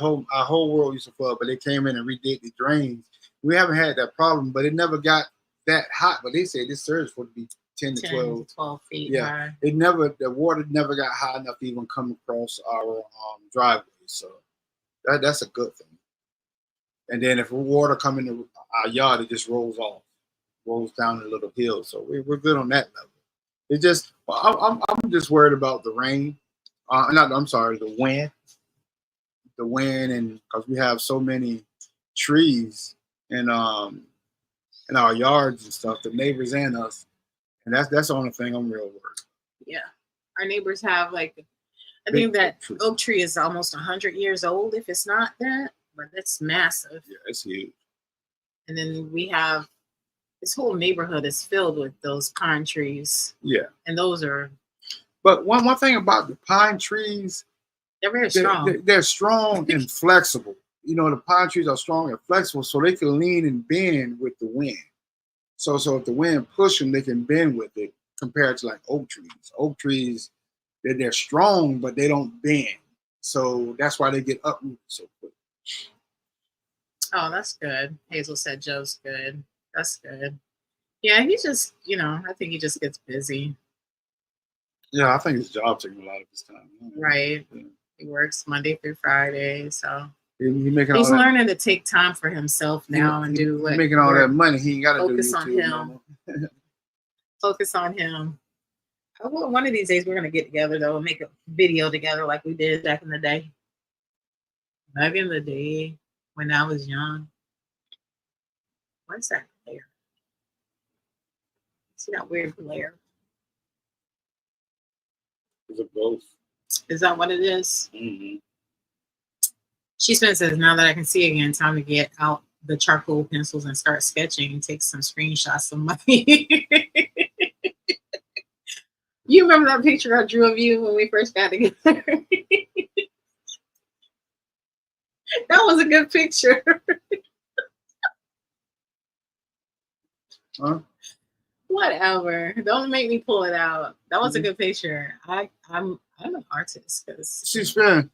A: Our whole world used to flood, but they came in and redid the drains. We haven't had that problem, but it never got that hot. But they said this surge would be 10 to
B: 12 feet.
A: Yeah,
B: high.
A: The water never got high enough to even come across our driveway. So that's a good thing. And then if water come into our yard, it just rolls down a little hill. So we're good on that level. It just I'm just worried about the rain. The wind. The wind, and because we have so many trees in our yards and stuff, the neighbors and us, and that's the only thing I'm real worried.
B: Yeah, our neighbors have I think that oak tree is almost 100 years old, if it's not that, but it's massive.
A: Yeah, it's huge.
B: And then we have this whole neighborhood is filled with those pine trees.
A: Yeah,
B: and those are.
A: But one thing about the pine trees.
B: They're very strong.
A: They're strong and flexible. You know, the pine trees are strong and flexible, so they can lean and bend with the wind. So if the wind pushes them, they can bend with it compared to like oak trees. Oak trees, they're strong, but they don't bend. So that's why they get uprooted so quick.
B: Oh, that's good. Hazel said Joe's good. That's good. Yeah, he just, I think he just gets busy.
A: Yeah, I think his job taking a lot of his time.
B: Right. Yeah. He works Monday through Friday, so
A: he's
B: learning to take time for himself now and do what.
A: Making all that money, he ain't got to do
B: focus on him. Focus on him. Well, one of these days we're gonna get together though and make a video together like we did back in the day. Back in the day when I was young. What's that glare? See that weird glare?
A: Is it both?
B: Is that what it is?
A: Mm-hmm.
B: She says, now that I can see again, time to get out the charcoal pencils and start sketching and take some screenshots of my. You remember that picture I drew of you when we first got together? That was a good picture.
A: Huh?
B: Whatever. Don't make me pull it out. That was a good picture. I'm an artist because
A: she's fan.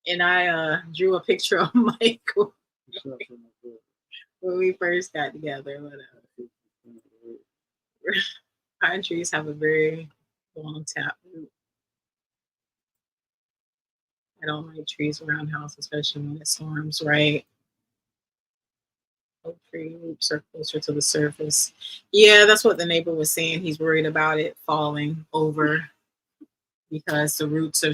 B: And I drew a picture of Michael when we first got together. Whatever. Pine trees have a very long tap root. I don't like trees around house, especially when it storms, right? Oak tree roots are closer to the surface. Yeah, that's what the neighbor was saying. He's worried about it falling over because the roots are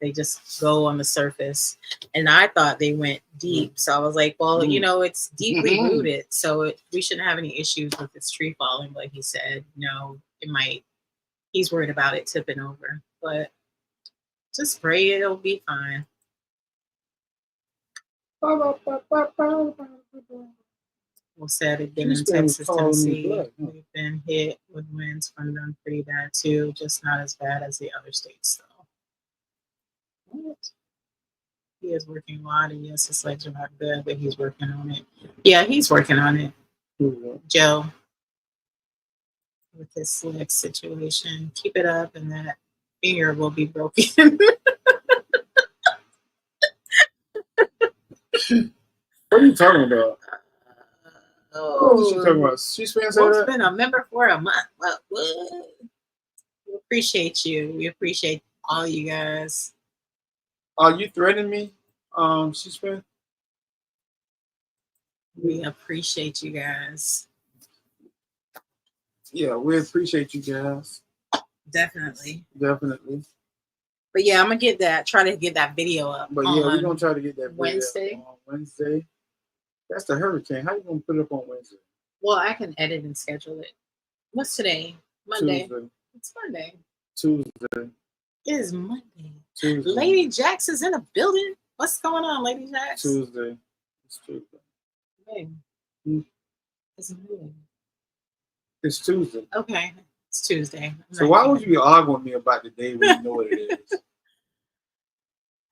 B: they just go on the surface. And I thought they went deep. So I was like, well, it's deeply rooted. So we shouldn't have any issues with this tree falling. Like he said, it might. He's worried about it tipping over. But just pray it'll be fine. Well, said again in Texas, Tennessee, we've been hit with winds from them pretty bad too, just not as bad as the other states though. What? He is working a lot, and yes, his legs are not good, but he's working on it. Yeah, he's working on it. Joe, with his leg situation, keep it up, and that finger will be broken.
A: What are you talking about? What is she
B: Oh,
A: talking about? She's been saying
B: Wolf's
A: that?
B: been a member for a month. What? We appreciate you. We appreciate all you guys.
A: Are you threatening me? She's been.
B: We appreciate you guys.
A: Yeah, we appreciate you guys.
B: Definitely.
A: Definitely.
B: But yeah, I'm gonna get that. Try to get that video up.
A: But yeah, we're gonna try to get that video
B: Wednesday.
A: on Wednesday. That's the hurricane. How you gonna put it up on Wednesday?
B: Well, I can edit and schedule it. What's today? Monday.
A: Tuesday.
B: It's Monday.
A: Tuesday.
B: It is Monday.
A: Tuesday.
B: Lady Jax is in the building. What's going on, Lady Jax?
A: Tuesday. It's Tuesday.
B: Hey.
A: Hmm.
B: It's Monday.
A: It's Tuesday.
B: Okay. It's Tuesday.
A: So why would you be arguing with me about the day when you know what it is?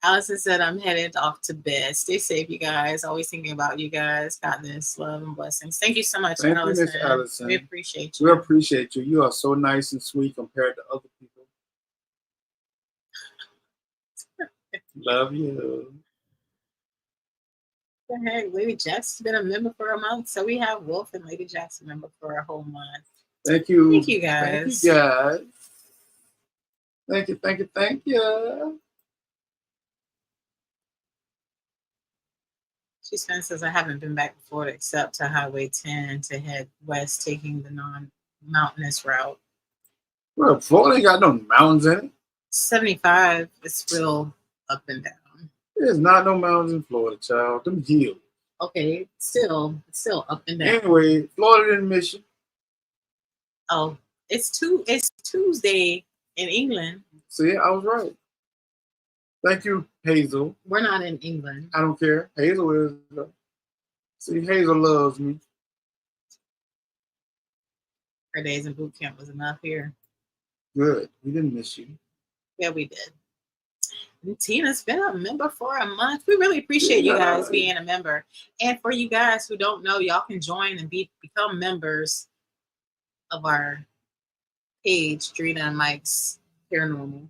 B: Allison said, I'm headed off to bed. Stay safe, you guys. Always thinking about you guys. Got this. Love and blessings. Thank you so much,
A: Thank you,
B: Allison.
A: Miss Allison.
B: We appreciate you.
A: We appreciate you. You are so nice and sweet compared to other people. Love you.
B: What the heck? Lady Jax has been a member for a month. So we have Wolf and Lady Jax a member for a whole month.
A: Thank you.
B: Thank you, guys.
A: Thank you, guys. Thank you, thank you, thank you.
B: She says, I haven't been back before except to Highway 10 to head west, taking the non-mountainous route.
A: Well, Florida ain't got no mountains in it.
B: 75, it's real up and down.
A: There's not no mountains in Florida, child. Them hills.
B: Okay, still up and down.
A: Anyway, Florida didn't miss you.
B: Oh, it's Tuesday in England.
A: See, I was right. Thank you, Hazel.
B: We're not in England.
A: I don't care. Hazel is. See, Hazel loves me.
B: Her days in boot camp was enough here.
A: Good. We didn't miss you.
B: Yeah, we did. And Tina's been a member for a month. We really appreciate you guys being a member. And for you guys who don't know, y'all can join and become members of our page, Drina and Mike's Paranormal.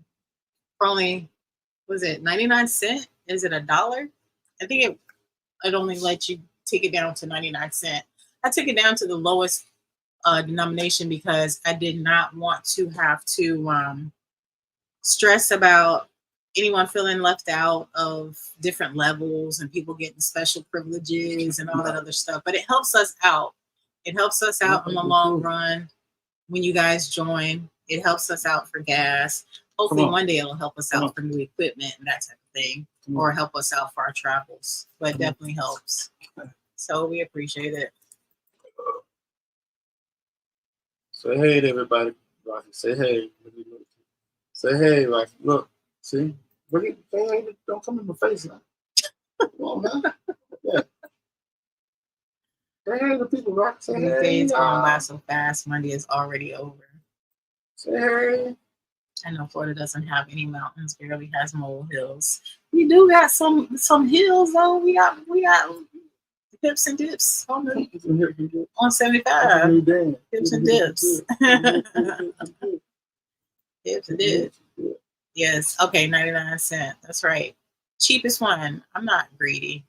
B: For only, was it 99 cents? Is it $1? I think it only lets you take it down to 99 cents. I took it down to the lowest denomination because I did not want to have to stress about anyone feeling left out of different levels and people getting special privileges and all that other stuff. But it helps us out. It helps us out in the long run when you guys join. It helps us out for gas. Hopefully one day it'll help us out for new equipment and that type of thing, or help us out for our travels. But it definitely helps. So we appreciate it.
A: Say hey to everybody. Rocky. Say hey. Say hey, Rocky. Look. See? Say hey. Don't come in my face now. Come on, man. Yeah. Say hey to people, Rocky. Say
B: These
A: hey.
B: days going by so fast. Monday is already over.
A: Say hey.
B: I know Florida doesn't have any mountains, barely has molehills. We do got some hills though. We got hips and dips on 75. Hips and dips. Hips and dips. Yes. Okay, 99 cents. That's right. Cheapest one. I'm not greedy.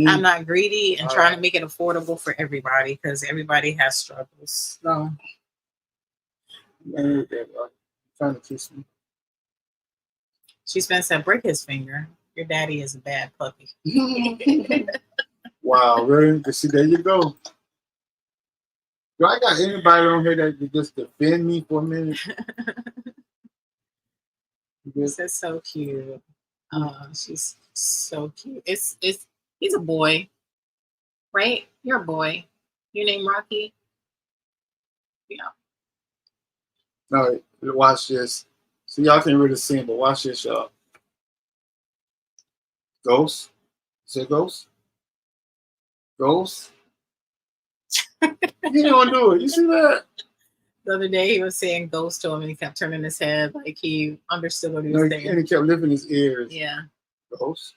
B: I'm not greedy and trying to make it affordable for everybody because everybody has struggles. So
A: trying to kiss me.
B: She's been said, break his finger. Your daddy is a bad puppy.
A: Wow, really? See, there you go. Do I got anybody on here that could just defend me for a minute?
B: This is so cute. She's so cute. He's a boy, right? You're a boy. Your name Rocky? Yeah.
A: No, watch this. So y'all can't really see him, but watch this, y'all. Ghost. Say ghost. Ghost. He didn't want to do it. You see that?
B: The other day he was saying ghost to him and he kept turning his head like he understood what he was saying.
A: And he kept lifting his ears.
B: Yeah.
A: Ghost.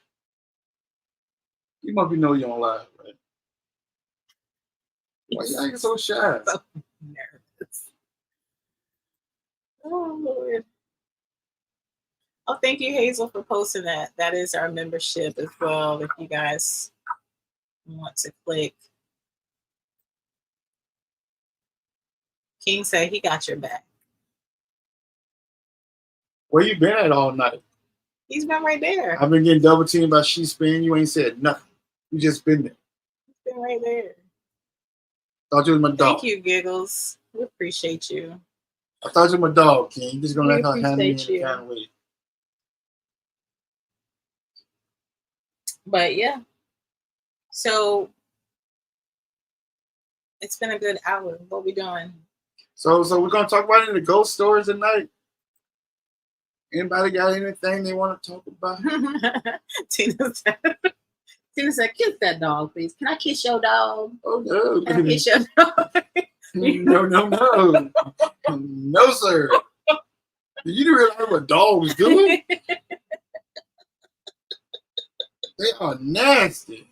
A: You must be knowing you don't lie, right? Why you acting so shy?
B: So nervous. Oh Lord. Oh, thank you, Hazel, for posting that. That is our membership as well. If you guys want to click. King said he got your back.
A: Where you been at all night?
B: He's been right there.
A: I've been getting double teamed by She Spin. You ain't said nothing. You just been there.
B: He's been right there.
A: Thought you was my dog.
B: Thank you, Giggles. We appreciate you.
A: I thought you were my dog, King. You just gonna
B: We
A: let her handle me in
B: appreciate
A: the kind of way.
B: But yeah. So it's been a good hour. What we doing?
A: So we're gonna talk about any ghost stories tonight. Anybody got anything they want to talk about?
B: Tina said, kiss that dog, please. Can I kiss your dog?
A: Oh no.
B: Can I kiss your dog?
A: No. No, sir. You didn't realize what dogs doing? They are nasty.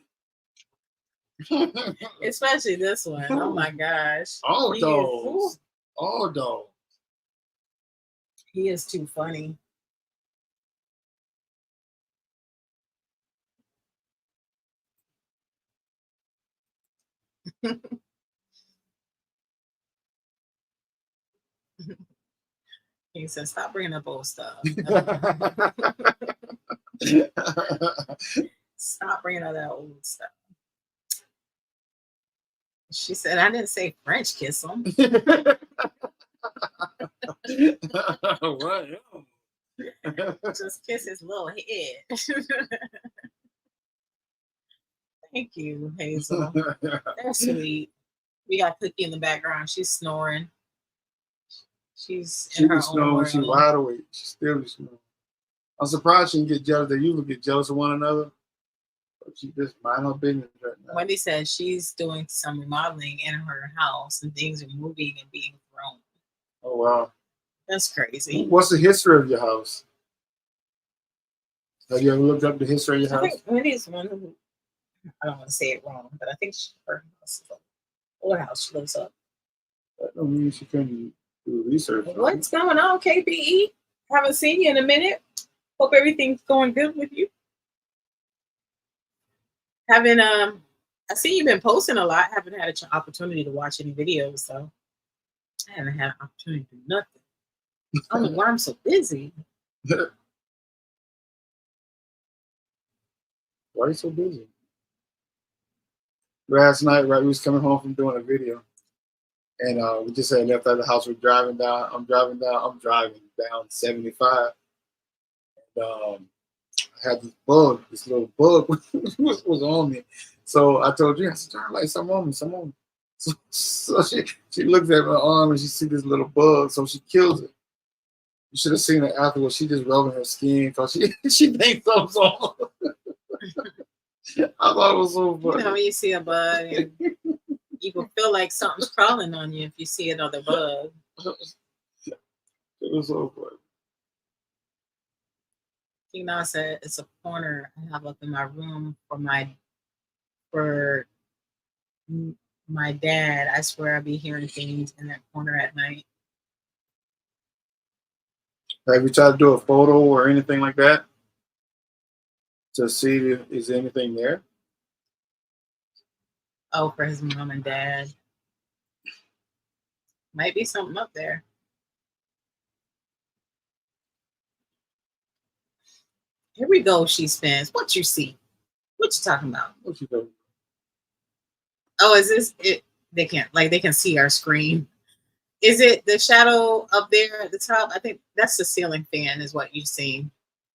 B: Especially this one. Oh my gosh.
A: All dogs. All dogs.
B: He is too funny. He said, stop bringing up old stuff. Stop bringing up that old stuff. She said, I didn't say French kiss him.
A: What?
B: Just kiss his little head. Thank you, Hazel. That's sweet. We got Cookie in the background. She's snoring. She's in her own world.
A: She's wide awake. She's still snoring. I'm surprised she didn't get jealous. They usually get jealous of one another. But she just mind her business right now.
B: Wendy says she's doing some remodeling in her house and things are moving and being thrown.
A: Oh, wow.
B: That's crazy.
A: What's the history of your house? Have you ever looked up the history of your house?
B: I think Wendy's one who, I don't want to say it wrong, but I think her house is an older house she lives up.
A: That don't mean she couldn't do research.
B: What's going on, KPE? Haven't seen you in a minute. Hope everything's going good with you. I see you've been posting a lot. Haven't had an opportunity to watch any videos, so I haven't had an opportunity to do nothing. I don't know why I'm so busy.
A: Why are you so busy? Last night, right, we was coming home from doing a video, and we just had left out of the house. We're driving down. I'm driving down 75. And I had this little bug was on me. So I told you, I said, turn like some on me. So she looks at my arm and she sees this little bug, so she kills it. You should have seen it afterwards. She just rubbing her skin because she thinks something's on. I thought it was so funny.
B: You know, when you see a bug, and you will feel like something's crawling on you if you see another bug.
A: It was so funny.
B: Tina said it's a corner I have up in my room for my dad. I swear I'll be hearing things in that corner at night.
A: Have you tried to do a photo or anything like that to see if is anything there?
B: Oh, for his mom and dad. Might be something up there. Here we go, She Spins. What you see? What you talking about?
A: What you doing?
B: Oh, is this it? They can see our screen. Is it the shadow up there at the top? I think that's the ceiling fan is what you've seen.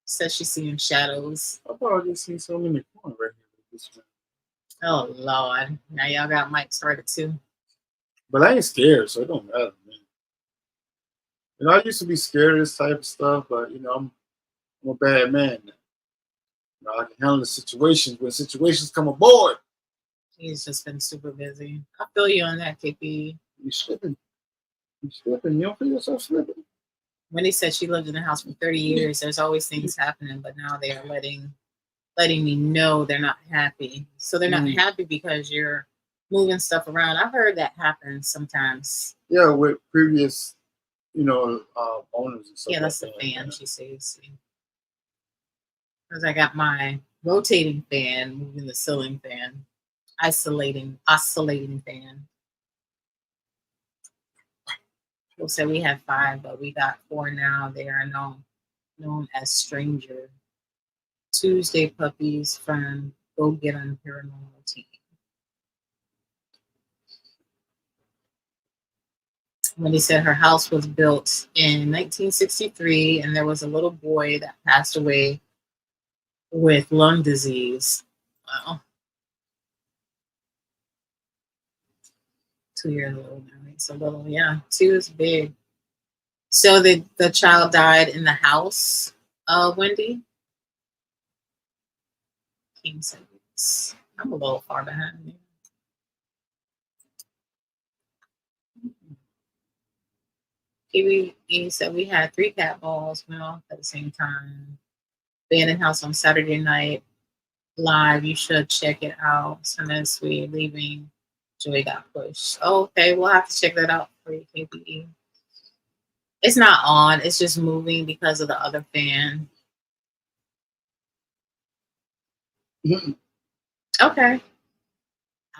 B: Says she's seeing shadows.
A: I thought I just seen something in the corner right here.
B: Oh Lord. Now y'all got Mike started too.
A: But I ain't scared, so it don't matter, man. You know, I used to be scared of this type of stuff, but you know, I'm a bad man now. You know, I can handle the situations when situations come aboard.
B: He's just been super busy. I feel you on that, KP.
A: You slipping. You slipping. You don't feel yourself slipping.
B: Wendy said she lived in the house for 30 years. There's always things happening, but now they are letting letting me know they're not happy. So they're not happy because you're moving stuff around. I've heard that happen sometimes.
A: Yeah, with previous, owners and stuff.
B: Yeah, that's the fan, she says. Because I got my rotating fan moving the ceiling fan, oscillating fan. People said we had 5, but we got 4 now. They are known as Stranger. Tuesday puppies from Go Get on Paranormal team. Wendy said her house was built in 1963 and there was a little boy that passed away with lung disease. Wow. 2 years old now. It's a little, yeah. 2 is big. So the child died in the house, Wendy? King said yes. I'm a little far behind you. He said we had 3 cat balls went off at the same time. Abandoned house on Saturday night live. You should check it out. Sometimes we leaving. Joey got pushed. Oh, okay, we'll have to check that out for you, KPE. It's not on. It's just moving because of the other fan. Okay.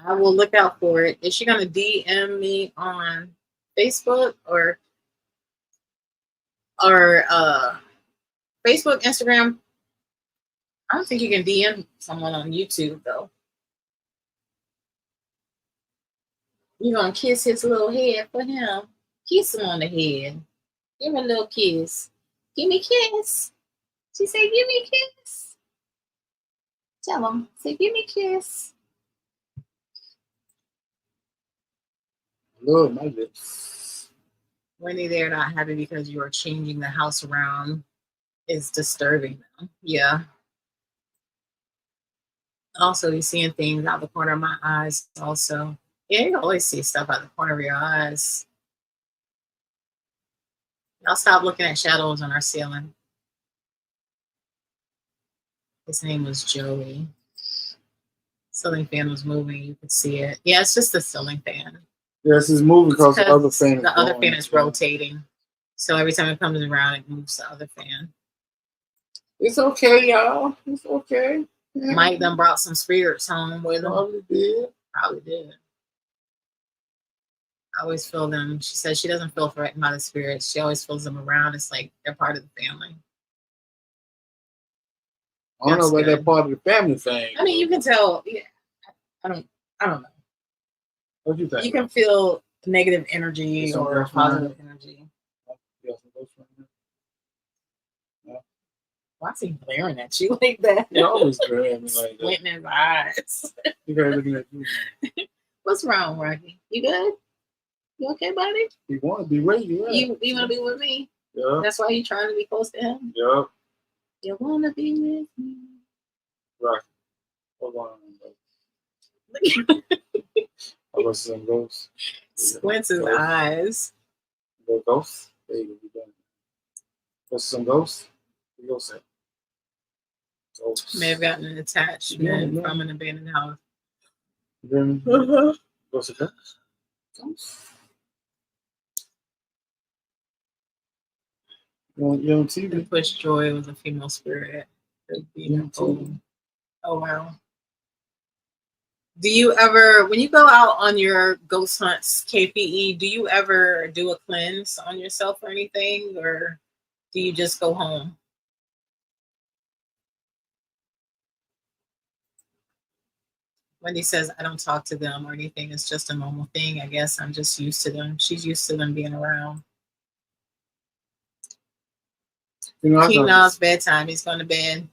B: I will look out for it. Is she going to DM me on Facebook or Facebook, Instagram? I don't think you can DM someone on YouTube, though. You're going to kiss his little head for him. Kiss him on the head. Give him a little kiss. Give me a kiss. She said, give me a kiss. Tell him. Say, give me a kiss.
A: Lord, my lips.
B: Wendy, they're not happy because you are changing the house around. Is disturbing them. Yeah. Also, you're seeing things out the corner of my eyes also. Yeah, you always see stuff out the corner of your eyes. Y'all stop looking at shadows on our ceiling. His name was Joey. Ceiling fan was moving. You could see it. Yeah, it's just the ceiling fan.
A: Yes, it's moving because the other fan.
B: The other fan is rotating. So every time it comes around, it moves the other fan.
A: It's okay, y'all. It's okay. Yeah.
B: Mike done brought some spirits home with him.
A: Probably did.
B: Probably did. I always feel them. She says she doesn't feel threatened by the spirits. She always feels them around. It's like they're part of the family.
A: I don't know about that part of the family thing.
B: I mean, you can tell. Yeah, I don't know.
A: What do you think?
B: You can feel negative energy or positive energy. Why is he glaring at you like that?
A: He always glaring at me like that.
B: Squinting his eyes.
A: You guys looking at you.
B: What's wrong, Rocky? You good? You okay, buddy?
A: You want to be with you, right?
B: You want to be with me?
A: Yeah.
B: That's why you trying to be close to him?
A: Yeah.
B: You want to be with me?
A: Rocky. Hold on. How about some ghosts?
B: Squints his eyes.
A: The ghosts? There you go. What's some ghosts? You go say.
B: May have gotten an attachment from an abandoned house.
A: Then what's it? You on TV?
B: The push joy was a female spirit. Oh wow. Do you ever, when you go out on your ghost hunts, KPE, do you ever do a cleanse on yourself or anything, or do you just go home? Wendy says, I don't talk to them or anything. It's just a normal thing. I guess I'm just used to them. She's used to them being around. King Now's bedtime. He's going to bed.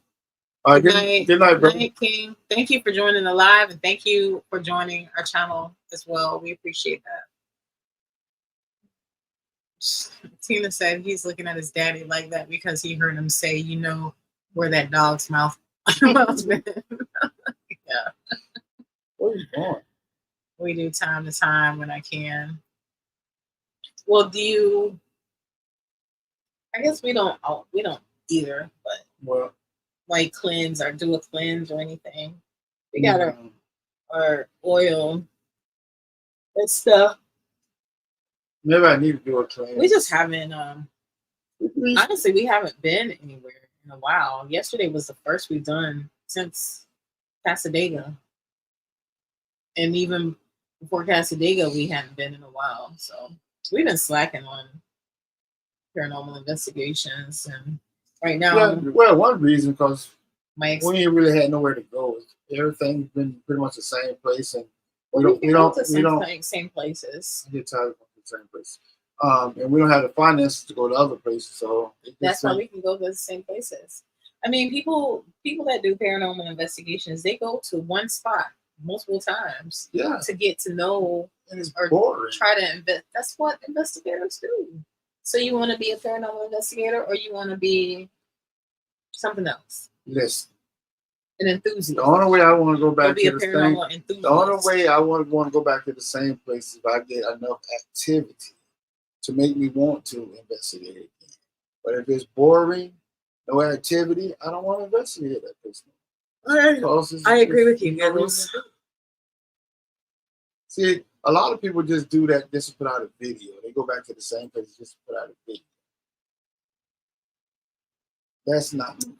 B: Good night, bro. Good night, King. Thank you for joining the live, and thank you for joining our channel as well. We appreciate that. Tina said he's looking at his daddy like that because he heard him say, you know, where that dog's mouth been. Yeah.
A: What are you doing?
B: We do time to time when I can. Well, do you? I guess we don't either, but
A: well,
B: like cleanse or do a cleanse or anything. We got our oil and stuff.
A: Maybe I need to do a cleanse.
B: We just haven't honestly, we haven't been anywhere in a while. Yesterday was the first we've done since Casadega. And even before Casadega, we hadn't been in a while. So we've been slacking on paranormal investigations. And right now,
A: yeah, well, one reason because
B: my
A: we ain't really had nowhere to go. Everything's been pretty much the same place, and we don't
B: same places.
A: Get tired of the same place. And we don't have the finances to go to other places, so
B: that's why we can go to the same places. I mean, people that do paranormal investigations, they go to one spot multiple times, to get to know or boring. Try to invest. That's what investigators do. So you want to be a paranormal investigator, or you want to be something else?
A: Listen,
B: an enthusiast.
A: The only way I want to go back to the same.
B: Enthusiast.
A: The only way I want to go back to the same place is if I get enough activity to make me want to investigate again. But if it's boring, no activity, I don't want to investigate that place.
B: I agree with you.
A: See, a lot of people just do that just to put out a video. They go back to the same place just to put out a video. That's not me.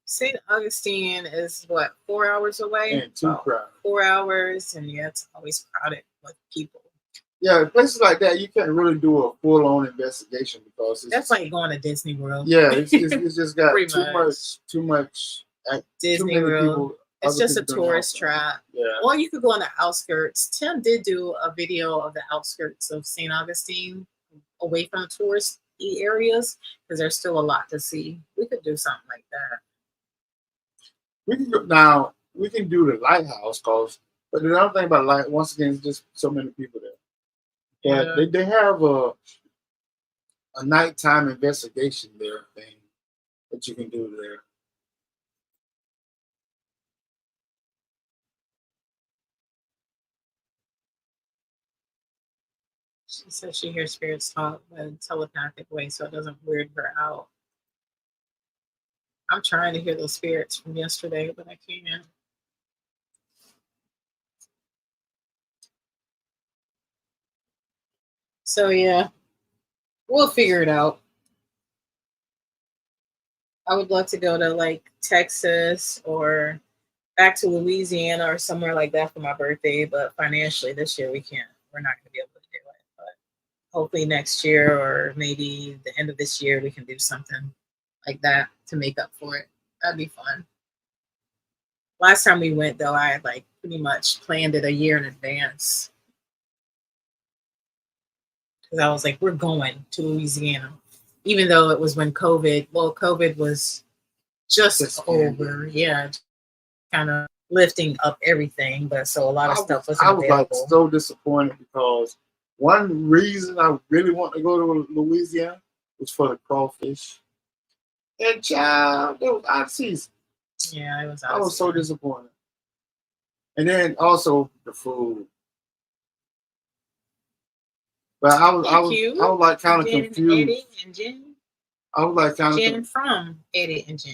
B: St. Augustine is what, 4 hours away?
A: And too crowded.
B: 4 hours, and yeah, it's always crowded with people.
A: Yeah, places like that, you can't really do a full-on investigation because
B: that's like going to Disney World.
A: Yeah, it's just got too much.
B: Disney World. It's just a tourist trap.
A: Yeah.
B: Or you could go on the outskirts. Tim did do a video of the outskirts of St. Augustine, away from the tourist areas, because there's still a lot to see. We could do something like that.
A: We can go, now we can do the lighthouse, but the other thing about light, once again, it's just so many people there. But they have a nighttime investigation there thing that you can do there.
B: She says she hears spirits talk in a telepathic way, so it doesn't weird her out. I'm trying to hear those spirits from yesterday, but I can't. So yeah, we'll figure it out. I would love to go to like Texas or back to Louisiana or somewhere like that for my birthday, but financially this year we can't. We're not going to be able to do it. But hopefully next year or maybe the end of this year we can do something like that to make up for it. That'd be fun. Last time we went though, I like pretty much planned it a year in advance. Because I was like, we're going to Louisiana. Even though it was when COVID was just over. Yeah. Kind of lifting up everything. But so a lot of stuff wasn't available.
A: I was like so disappointed because one reason I really want to go to Louisiana was for the crawfish. And child, it was out of season.
B: Yeah, it was
A: out of season. I was so disappointed. And then also the food. But I was like kind of confused.
B: Eddie and Jen.
A: I was like kind of
B: Jen from Eddie and Jen.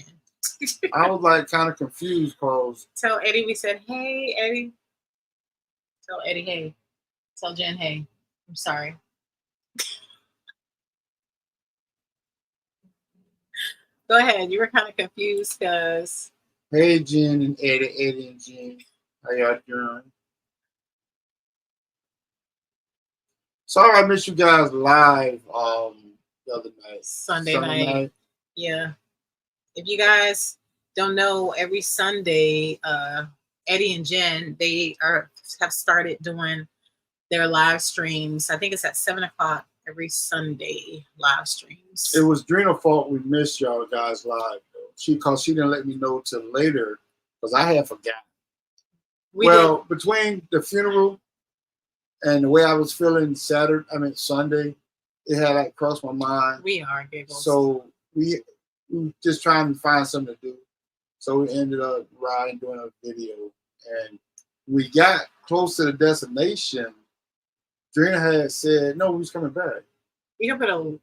A: I was like kind of confused because
B: tell Eddie we said, hey Eddie. Tell Eddie hey. Tell Jen hey. I'm sorry. Go ahead. You were kind of confused because
A: hey Jen and Eddie and Jen. How y'all doing? Sorry I missed you guys live the other night.
B: Sunday night. Yeah. If you guys don't know, every Sunday, Eddie and Jen, they have started doing their live streams. I think it's at 7:00 every Sunday, live streams.
A: It was Drina's fault we missed y'all guys live though. Because she didn't let me know till later because I had forgotten. Between the funeral and the way I was feeling Sunday, it had like crossed my mind.
B: We are giggles.
A: So we just trying to find something to do. So we ended up riding, doing a video. And we got close to the destination. Drina had said, no, we was coming back.
B: You can put a...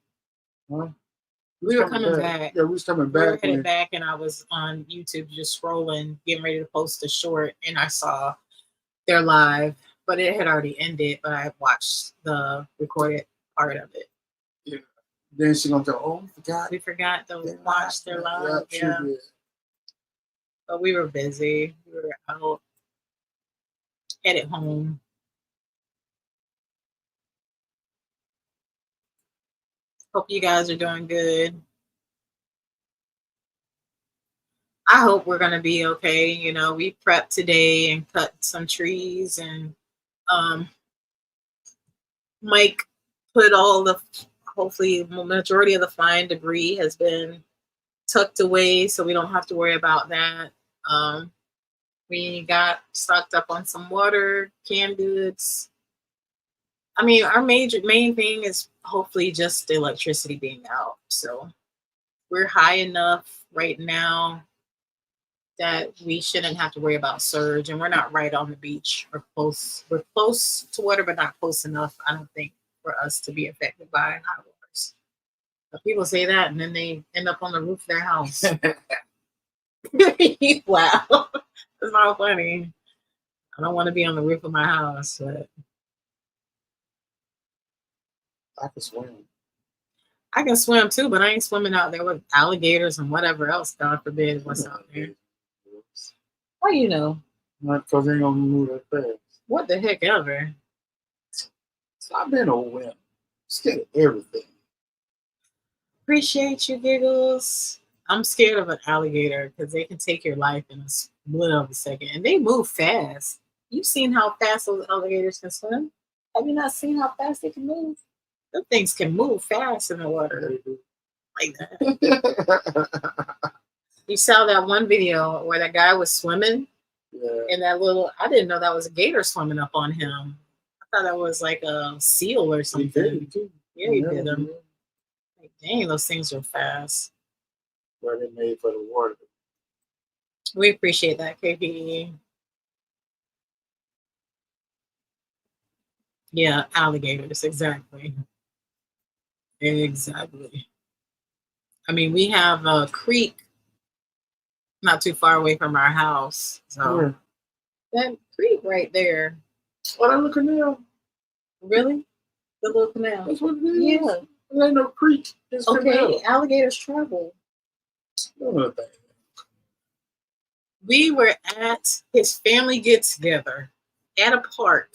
A: Huh?
B: We were coming back.
A: Yeah, we was coming
B: We were
A: back.
B: headed back, and I was on YouTube just scrolling, getting ready to post a short, and I saw their live, but it had already ended. But I watched the recorded part of it.
A: Yeah. Then she gonna tell, oh,
B: we forgot to watch their live. Yeah. But we were busy. We were out, headed home. Hope you guys are doing good. I hope we're gonna be okay. You know, we prepped today and cut some trees, and Mike put all the, hopefully the majority of the flying debris has been tucked away, so we don't have to worry about that. We got stocked up on some water, canned goods. I mean, our main thing is hopefully just the electricity being out. So we're high enough right now that we shouldn't have to worry about surge, and we're not right on the beach or close. We're close to water, but not close enough, I don't think, for us to be affected by high waters. But people say that, and then they end up on the roof of their house. Wow, that's not funny. I don't want to be on the roof of my house, but
A: I can swim.
B: I can swim too, but I ain't swimming out there with alligators and whatever else, God forbid, what's out there. How you know?
A: Not because they ain't gonna move that fast.
B: What the heck ever?
A: Stop being a wimp. Scared of everything.
B: Appreciate you, Giggles. I'm scared of an alligator because they can take your life in a split of a second, and they move fast. You've seen how fast those alligators can swim. Have you not seen how fast they can move? Those things can move fast in the water like that. You saw that one video where that guy was swimming, and that little, I didn't know that was a gator swimming up on him. I thought that was like a seal or something. Yeah, he did them. Like, dang, those things are fast.
A: Where they made for the water.
B: We appreciate that, KPE. Yeah, alligators, exactly. Exactly. I mean, we have a creek not too far away from our house. So that creek right there.
A: Oh, that little canal.
B: Really? The little canal.
A: That's what it is.
B: Yeah.
A: There ain't no creek. It's
B: okay,
A: canal.
B: Alligators travel.
A: No.
B: We were at his family get-together at a park.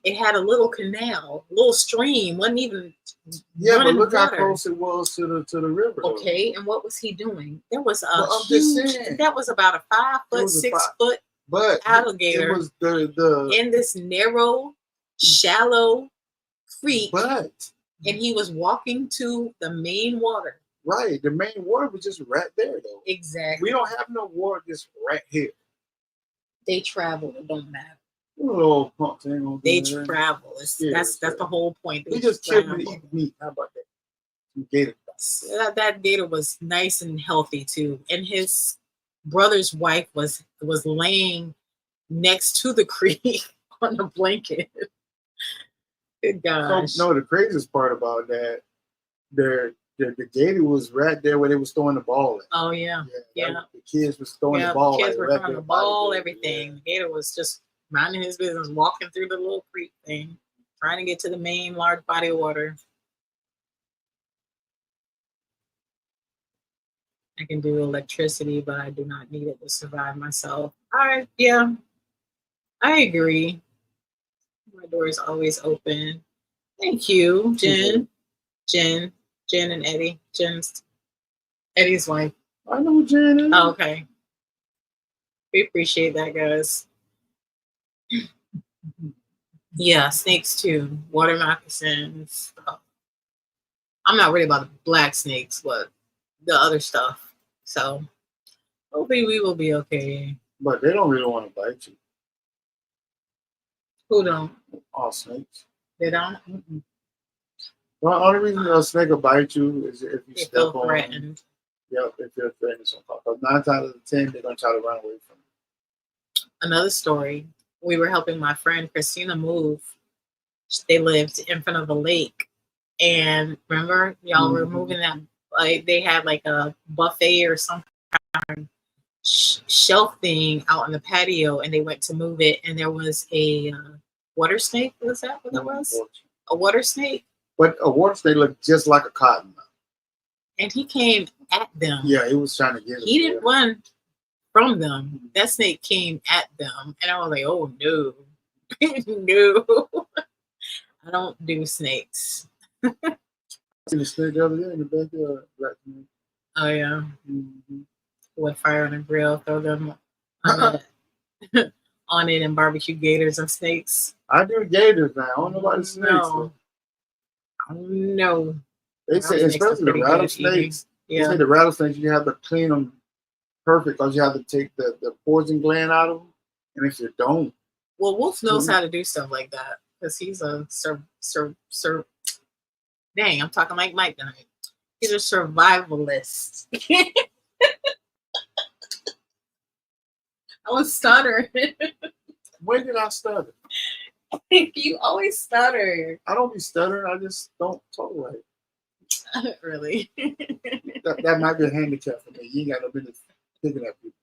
B: It had a little canal, a little stream, wasn't even.
A: Yeah, but look how close it was to the river.
B: Okay, and what was he doing? There was a huge. That was about a 5 foot, 6 foot alligator.
A: It was the
B: in this narrow, shallow creek.
A: But
B: and he was walking to the main water.
A: Right, the main water was just right there, though.
B: Exactly.
A: We don't have no water just right here.
B: They travel. It don't matter.
A: Oh,
B: they travel. That's the whole point.
A: We just killed and eat meat. How about that? Gator.
B: That gator was nice and healthy too, and his brother's wife was laying next to the creek on a blanket. Good gosh.
A: So, no, the craziest part about that, the gator was right there where they was throwing the ball at.
B: Oh yeah. The
A: kids was throwing the ball.
B: The kids were throwing the ball. Everything. Yeah. The gator was just minding his business, walking through the little creek thing, trying to get to the main large body of water. I can do electricity, but I do not need it to survive myself. I agree. My door is always open. Thank you, Jen. Jen and Eddie. Eddie's wife.
A: I know who Jen is.
B: Oh, okay. We appreciate that, guys. Yeah, snakes too. Water moccasins. I'm not worried about the black snakes, but the other stuff. So hopefully we will be okay.
A: But they don't really want to bite you.
B: Who don't?
A: All snakes.
B: They don't?
A: Mm-mm. Well, the only reason a snake will bite you is if you step on
B: threatened.
A: Yep, if you're threatened. But 9 times out of 10, they're going to try to run away from you.
B: Another story. We were helping my friend Christina move. They lived in front of the lake. And remember, y'all were moving that like they had like a buffet or some shelf thing out on the patio, and they went to move it, and there was a water snake. Was that what it was? A water snake.
A: But a water snake looked just like a cottonmouth.
B: And he came at them.
A: Yeah, he was trying to get.
B: He didn't run from them. That snake came at them, and I was like, "Oh no, no, I don't do snakes."
A: I seen a snake the other day in the backyard.
B: Oh yeah.
A: Mm-hmm.
B: Wood fire on a grill, throw them on, on it, and barbecue gators and snakes.
A: I do gators now. I don't know about the snakes.
B: No. No.
A: They say, especially the rattlesnakes.
B: Yeah.
A: They say the rattlesnakes, you have to clean them perfect because you have to take the poison gland out of them. And if you don't.
B: Well, Wolf knows how to do stuff like that because he's a dang, I'm talking like Mike tonight. He's a survivalist. I was stuttering.
A: When did I stutter?
B: You always stutter.
A: I don't be stuttering. I just don't talk right.
B: Really?
A: that might be a handicap for me. You ain't got no business picking up people.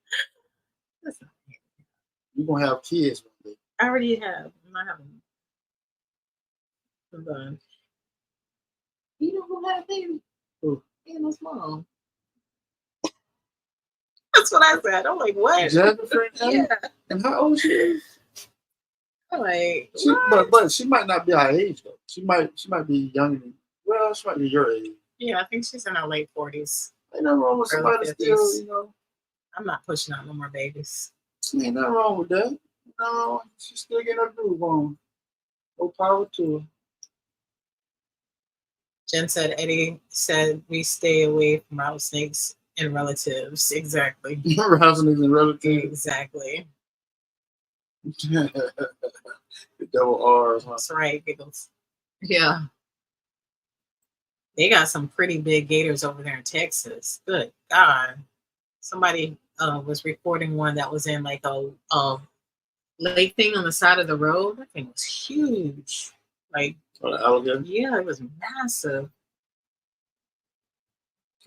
A: You're going to have kids one day.
B: I already have. I'm not having them. I'm done. You know who had a baby?
A: Who?
B: Anna's mom. That's what I said. I'm like, what?
A: Jennifer?
B: Yeah.
A: And how old she is?
B: I'm like,
A: but she might not be our age though. She might be younger than, well, she might be your age.
B: Yeah, I think she's in her late 40s.
A: Ain't nothing wrong with somebody
B: 50s.
A: Still, you know.
B: I'm not pushing out no more babies.
A: Ain't nothing wrong with that. No, she's still getting her groove on. No power to her.
B: Jen said Eddie said we stay away from rattlesnakes and relatives. Exactly.
A: Rattlesnakes and relatives.
B: Exactly.
A: The double R's. Huh?
B: That's right, giggles. Yeah. They got some pretty big gators over there in Texas. Good God. Somebody was reporting one that was in like a lake thing on the side of the road. That thing was huge. Like,
A: alligator?
B: Yeah, it was massive.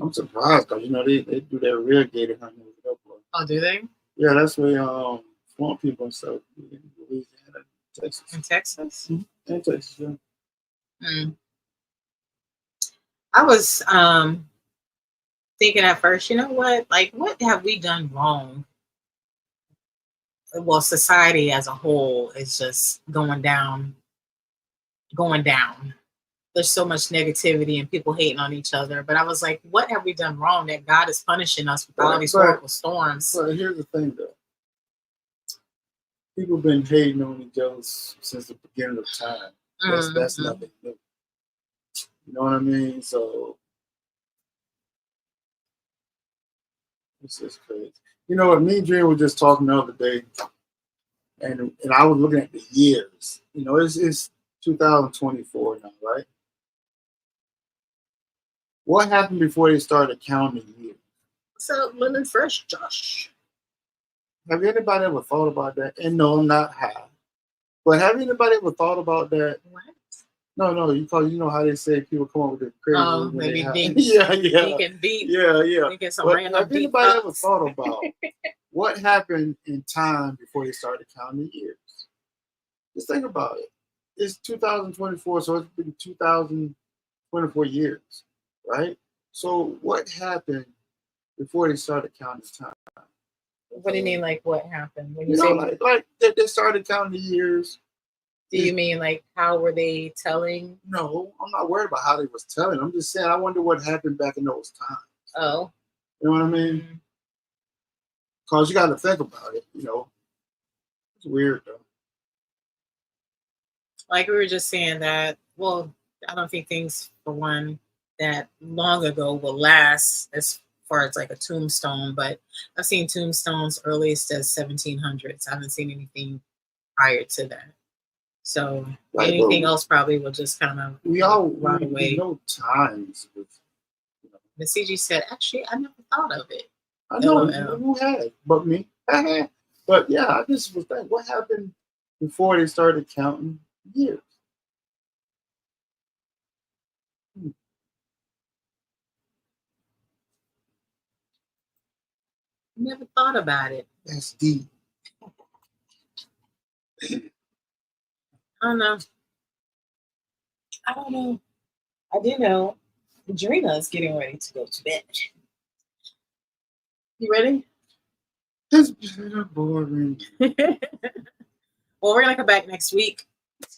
A: I'm surprised because, you know, they do that real gator hunting.
B: Oh, do they?
A: Yeah, that's where swamp people and stuff in Louisiana, Texas.
B: In Texas?
A: Mm-hmm. In Texas, yeah.
B: Mm. I was thinking at first, you know what? Like, what have we done wrong? Well, society as a whole is just going down. There's so much negativity and people hating on each other. But I was like, what have we done wrong that God is punishing us with all these horrible storms?
A: But here's the thing, though. People have been hating on each other since the beginning of time. That's nothing new. You know what I mean? So it's just crazy. You know what? Me and Dream were just talking the other day, and I was looking at the years. You know, it's 2024 now, right? What happened before they started counting years?
B: What's up, Lemon Fresh, Josh?
A: Have anybody ever thought about that? And no, I'm not high. But have anybody ever thought about that?
B: What?
A: No, you know how they say people come up with the crazy.
B: Oh, maybe Dink.
A: Yeah.
B: Dink and beat.
A: Yeah.
B: But
A: have anybody ever thought about what happened in time before they started counting years? Just think about it. It's 2024, so it's been 2024 years, right? So what happened before they started counting time?
B: What do you mean, like what happened? When
A: you
B: say
A: like they started counting the years.
B: Do you mean like how were they telling?
A: No, I'm not worried about how they was telling. I'm just saying I wonder what happened back in those times.
B: Oh.
A: You know what I mean? Because you got to think about it, you know. It's weird, though.
B: Like we were just saying that, well, I don't think things, for one, that long ago will last as far as like a tombstone, but I've seen tombstones earliest as 1700s. I haven't seen anything prior to that. So anything else probably will just kind of rot away.
A: We know times.
B: The CG said, actually, I never thought of it.
A: I know who had, but me. But yeah, I just was thinking, what happened before they started counting years?
B: Never thought about it.
A: That's deep.
B: I don't know. I don't know. I do know Drina is getting ready to go to bed. You ready?
A: That's boring.
B: Well, we're gonna come back next week.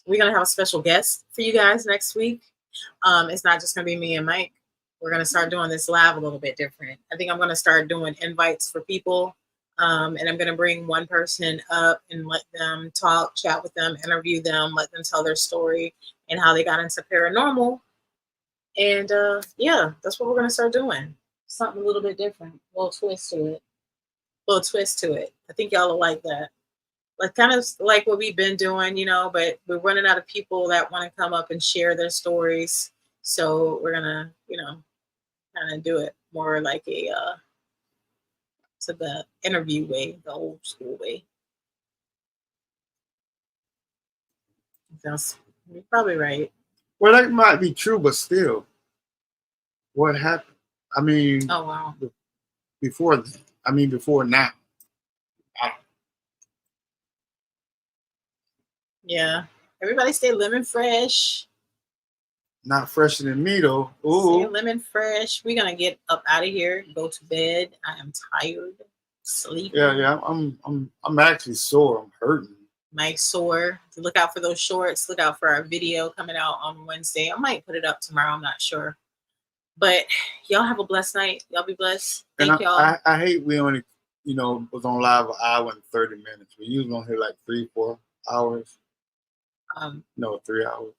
B: We're gonna have a special guest for you guys next week. It's not just gonna be me and Mike. We're gonna start doing this live a little bit different. I think I'm gonna start doing invites for people, and I'm gonna bring one person up and let them talk, chat with them, interview them, let them tell their story and how they got into paranormal. And yeah, that's what we're gonna start doing. Something a little bit different, a little twist to it. Little twist to it. I think y'all will like that. Like kind of like what we've been doing, you know, but we're running out of people that want to come up and share their stories. So we're gonna, you know, kind of do it more like a to the interview way, the old school way. That's you're probably right.
A: Well, that might be true, but still, what happened? I mean,
B: Oh wow.
A: before then, I mean, before now.
B: Yeah. Everybody stay lemon fresh.
A: Not fresher than me though.
B: Stay
A: Ooh.
B: lemon fresh. We're gonna get up out of here, go to bed. I am tired, sleeping.
A: Yeah. I'm actually sore. I'm hurting.
B: Mike sore. Look out for those shorts. Look out for our video coming out on Wednesday. I might put it up tomorrow. I'm not sure. But y'all have a blessed night. Y'all be blessed. Thank y'all.
A: I hate we only, was on live an hour and 30 minutes. We usually on here like 3-4 hours. No, 3 hours.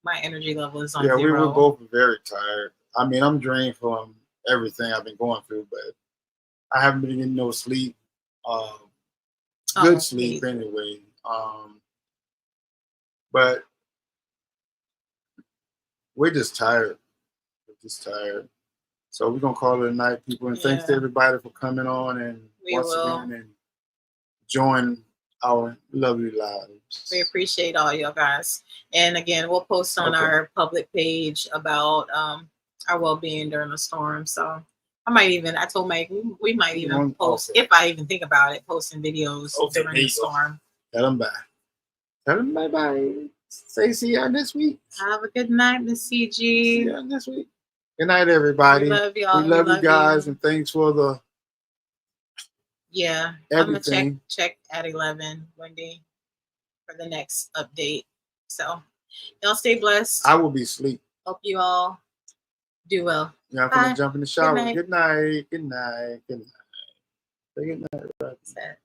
B: My energy level is on
A: zero.
B: We
A: were both very tired. I mean, I'm drained from everything I've been going through, but I haven't been getting no sleep. Good sleep anyway. But we're just tired. We're just tired. So we're gonna call it a night, people. And thanks to everybody for coming on and again and join our lovely lives.
B: We appreciate all y'all guys. And again, we'll post on our public page about our well-being during the storm. So I told Mike, we might even post, if I even think about it, posting videos during the storm.
A: Tell them bye. Tell them bye-bye. Say see y'all this week.
B: Have a good night, Miss CG.
A: See y'all this week. Good night, everybody. We
B: love y'all.
A: We love you guys, and thanks for the
B: everything. I'm gonna check at 11, Wendy, for the next update. So y'all stay blessed.
A: I will be asleep.
B: Hope you all do well.
A: Yeah, I'm gonna jump in the shower. Good night. Good night. Good night. Good night. Good night.